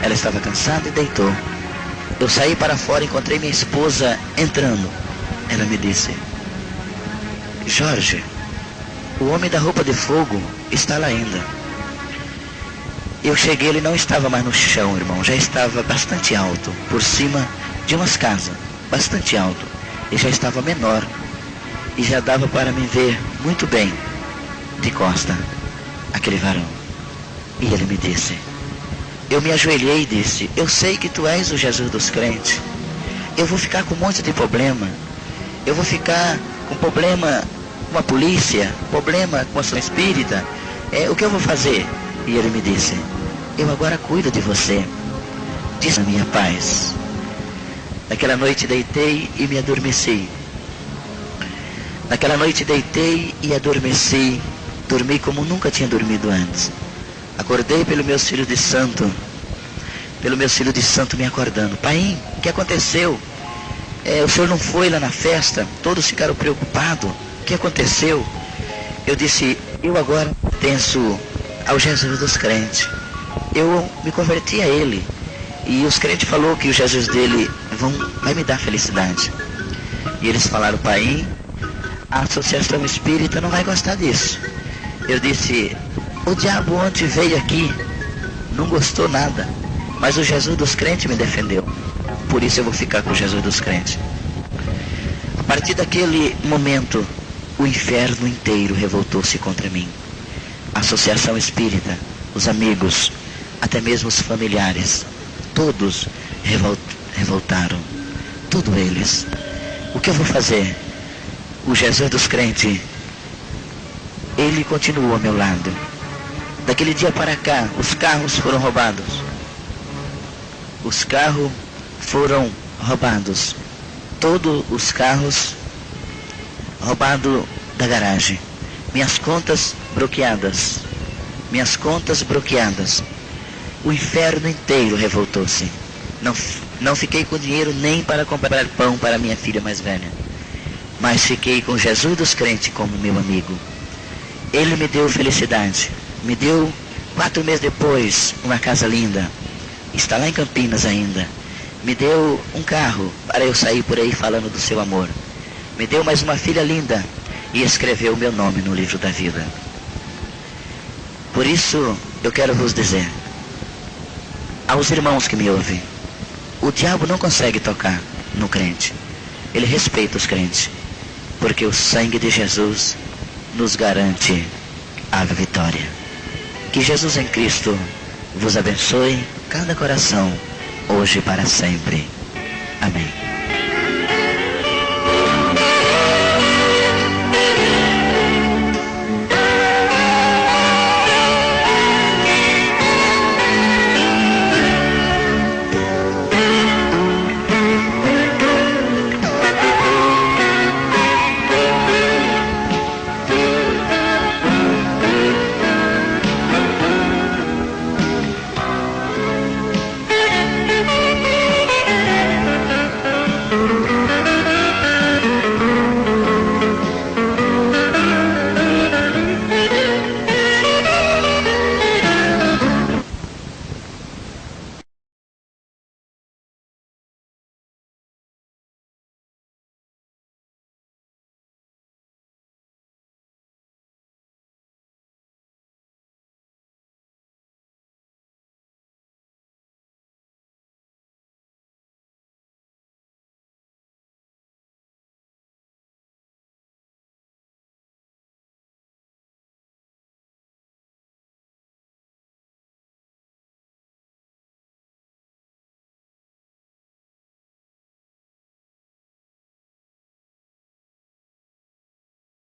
Ela estava cansada e deitou. Eu saí para fora e encontrei minha esposa entrando. Ela me disse: Jorge, o homem da roupa de fogo está lá ainda. Eu cheguei, ele não estava mais no chão, irmão. Já estava bastante alto, por cima de umas casas, bastante alto. E já estava menor. E já dava para me ver muito bem, de costa, aquele varão. E ele me disse, eu me ajoelhei e disse, eu sei que tu és o Jesus dos crentes. Eu vou ficar com um monte de problema. Eu vou ficar com problema com a polícia, problema com a ação espírita. O que eu vou fazer? E ele me disse, eu agora cuido de você. Disse a minha paz. Naquela noite deitei e me adormeci. Naquela noite deitei e adormeci. Dormi como nunca tinha dormido antes. Acordei pelo meu filho de santo. Pelo meu filho de santo me acordando. Pai, o que aconteceu? O senhor não foi lá na festa? Todos ficaram preocupados. O que aconteceu? Eu disse, eu agora pertenço ao Jesus dos crentes. Eu me converti a ele. E os crentes falaram que o Jesus dele vai me dar felicidade. E eles falaram, pai, a associação espírita não vai gostar disso. Eu disse, o diabo ontem veio aqui, não gostou nada, mas o Jesus dos crentes me defendeu. Por isso eu vou ficar com o Jesus dos crentes. A partir daquele momento, o inferno inteiro revoltou-se contra mim. A associação espírita, os amigos, até mesmo os familiares, todos revoltaram. Todos eles. O que eu vou fazer? O Jesus dos crentes, ele continuou ao meu lado. Daquele dia para cá, os carros foram roubados. Os carros foram roubados. Todos os carros roubados da garagem. Minhas contas bloqueadas. Minhas contas bloqueadas. O inferno inteiro revoltou-se. Não fiquei com dinheiro nem para comprar pão para minha filha mais velha. Mas fiquei com Jesus dos crentes como meu amigo. Ele me deu felicidade. Me deu, 4 meses depois, uma casa linda. Está lá em Campinas ainda. Me deu um carro para eu sair por aí falando do seu amor. Me deu mais uma filha linda e escreveu o meu nome no livro da vida. Por isso, eu quero vos dizer, aos irmãos que me ouvem, o diabo não consegue tocar no crente. Ele respeita os crentes, porque o sangue de Jesus nos garante a vitória. Que Jesus em Cristo vos abençoe cada coração, hoje e para sempre. Amém.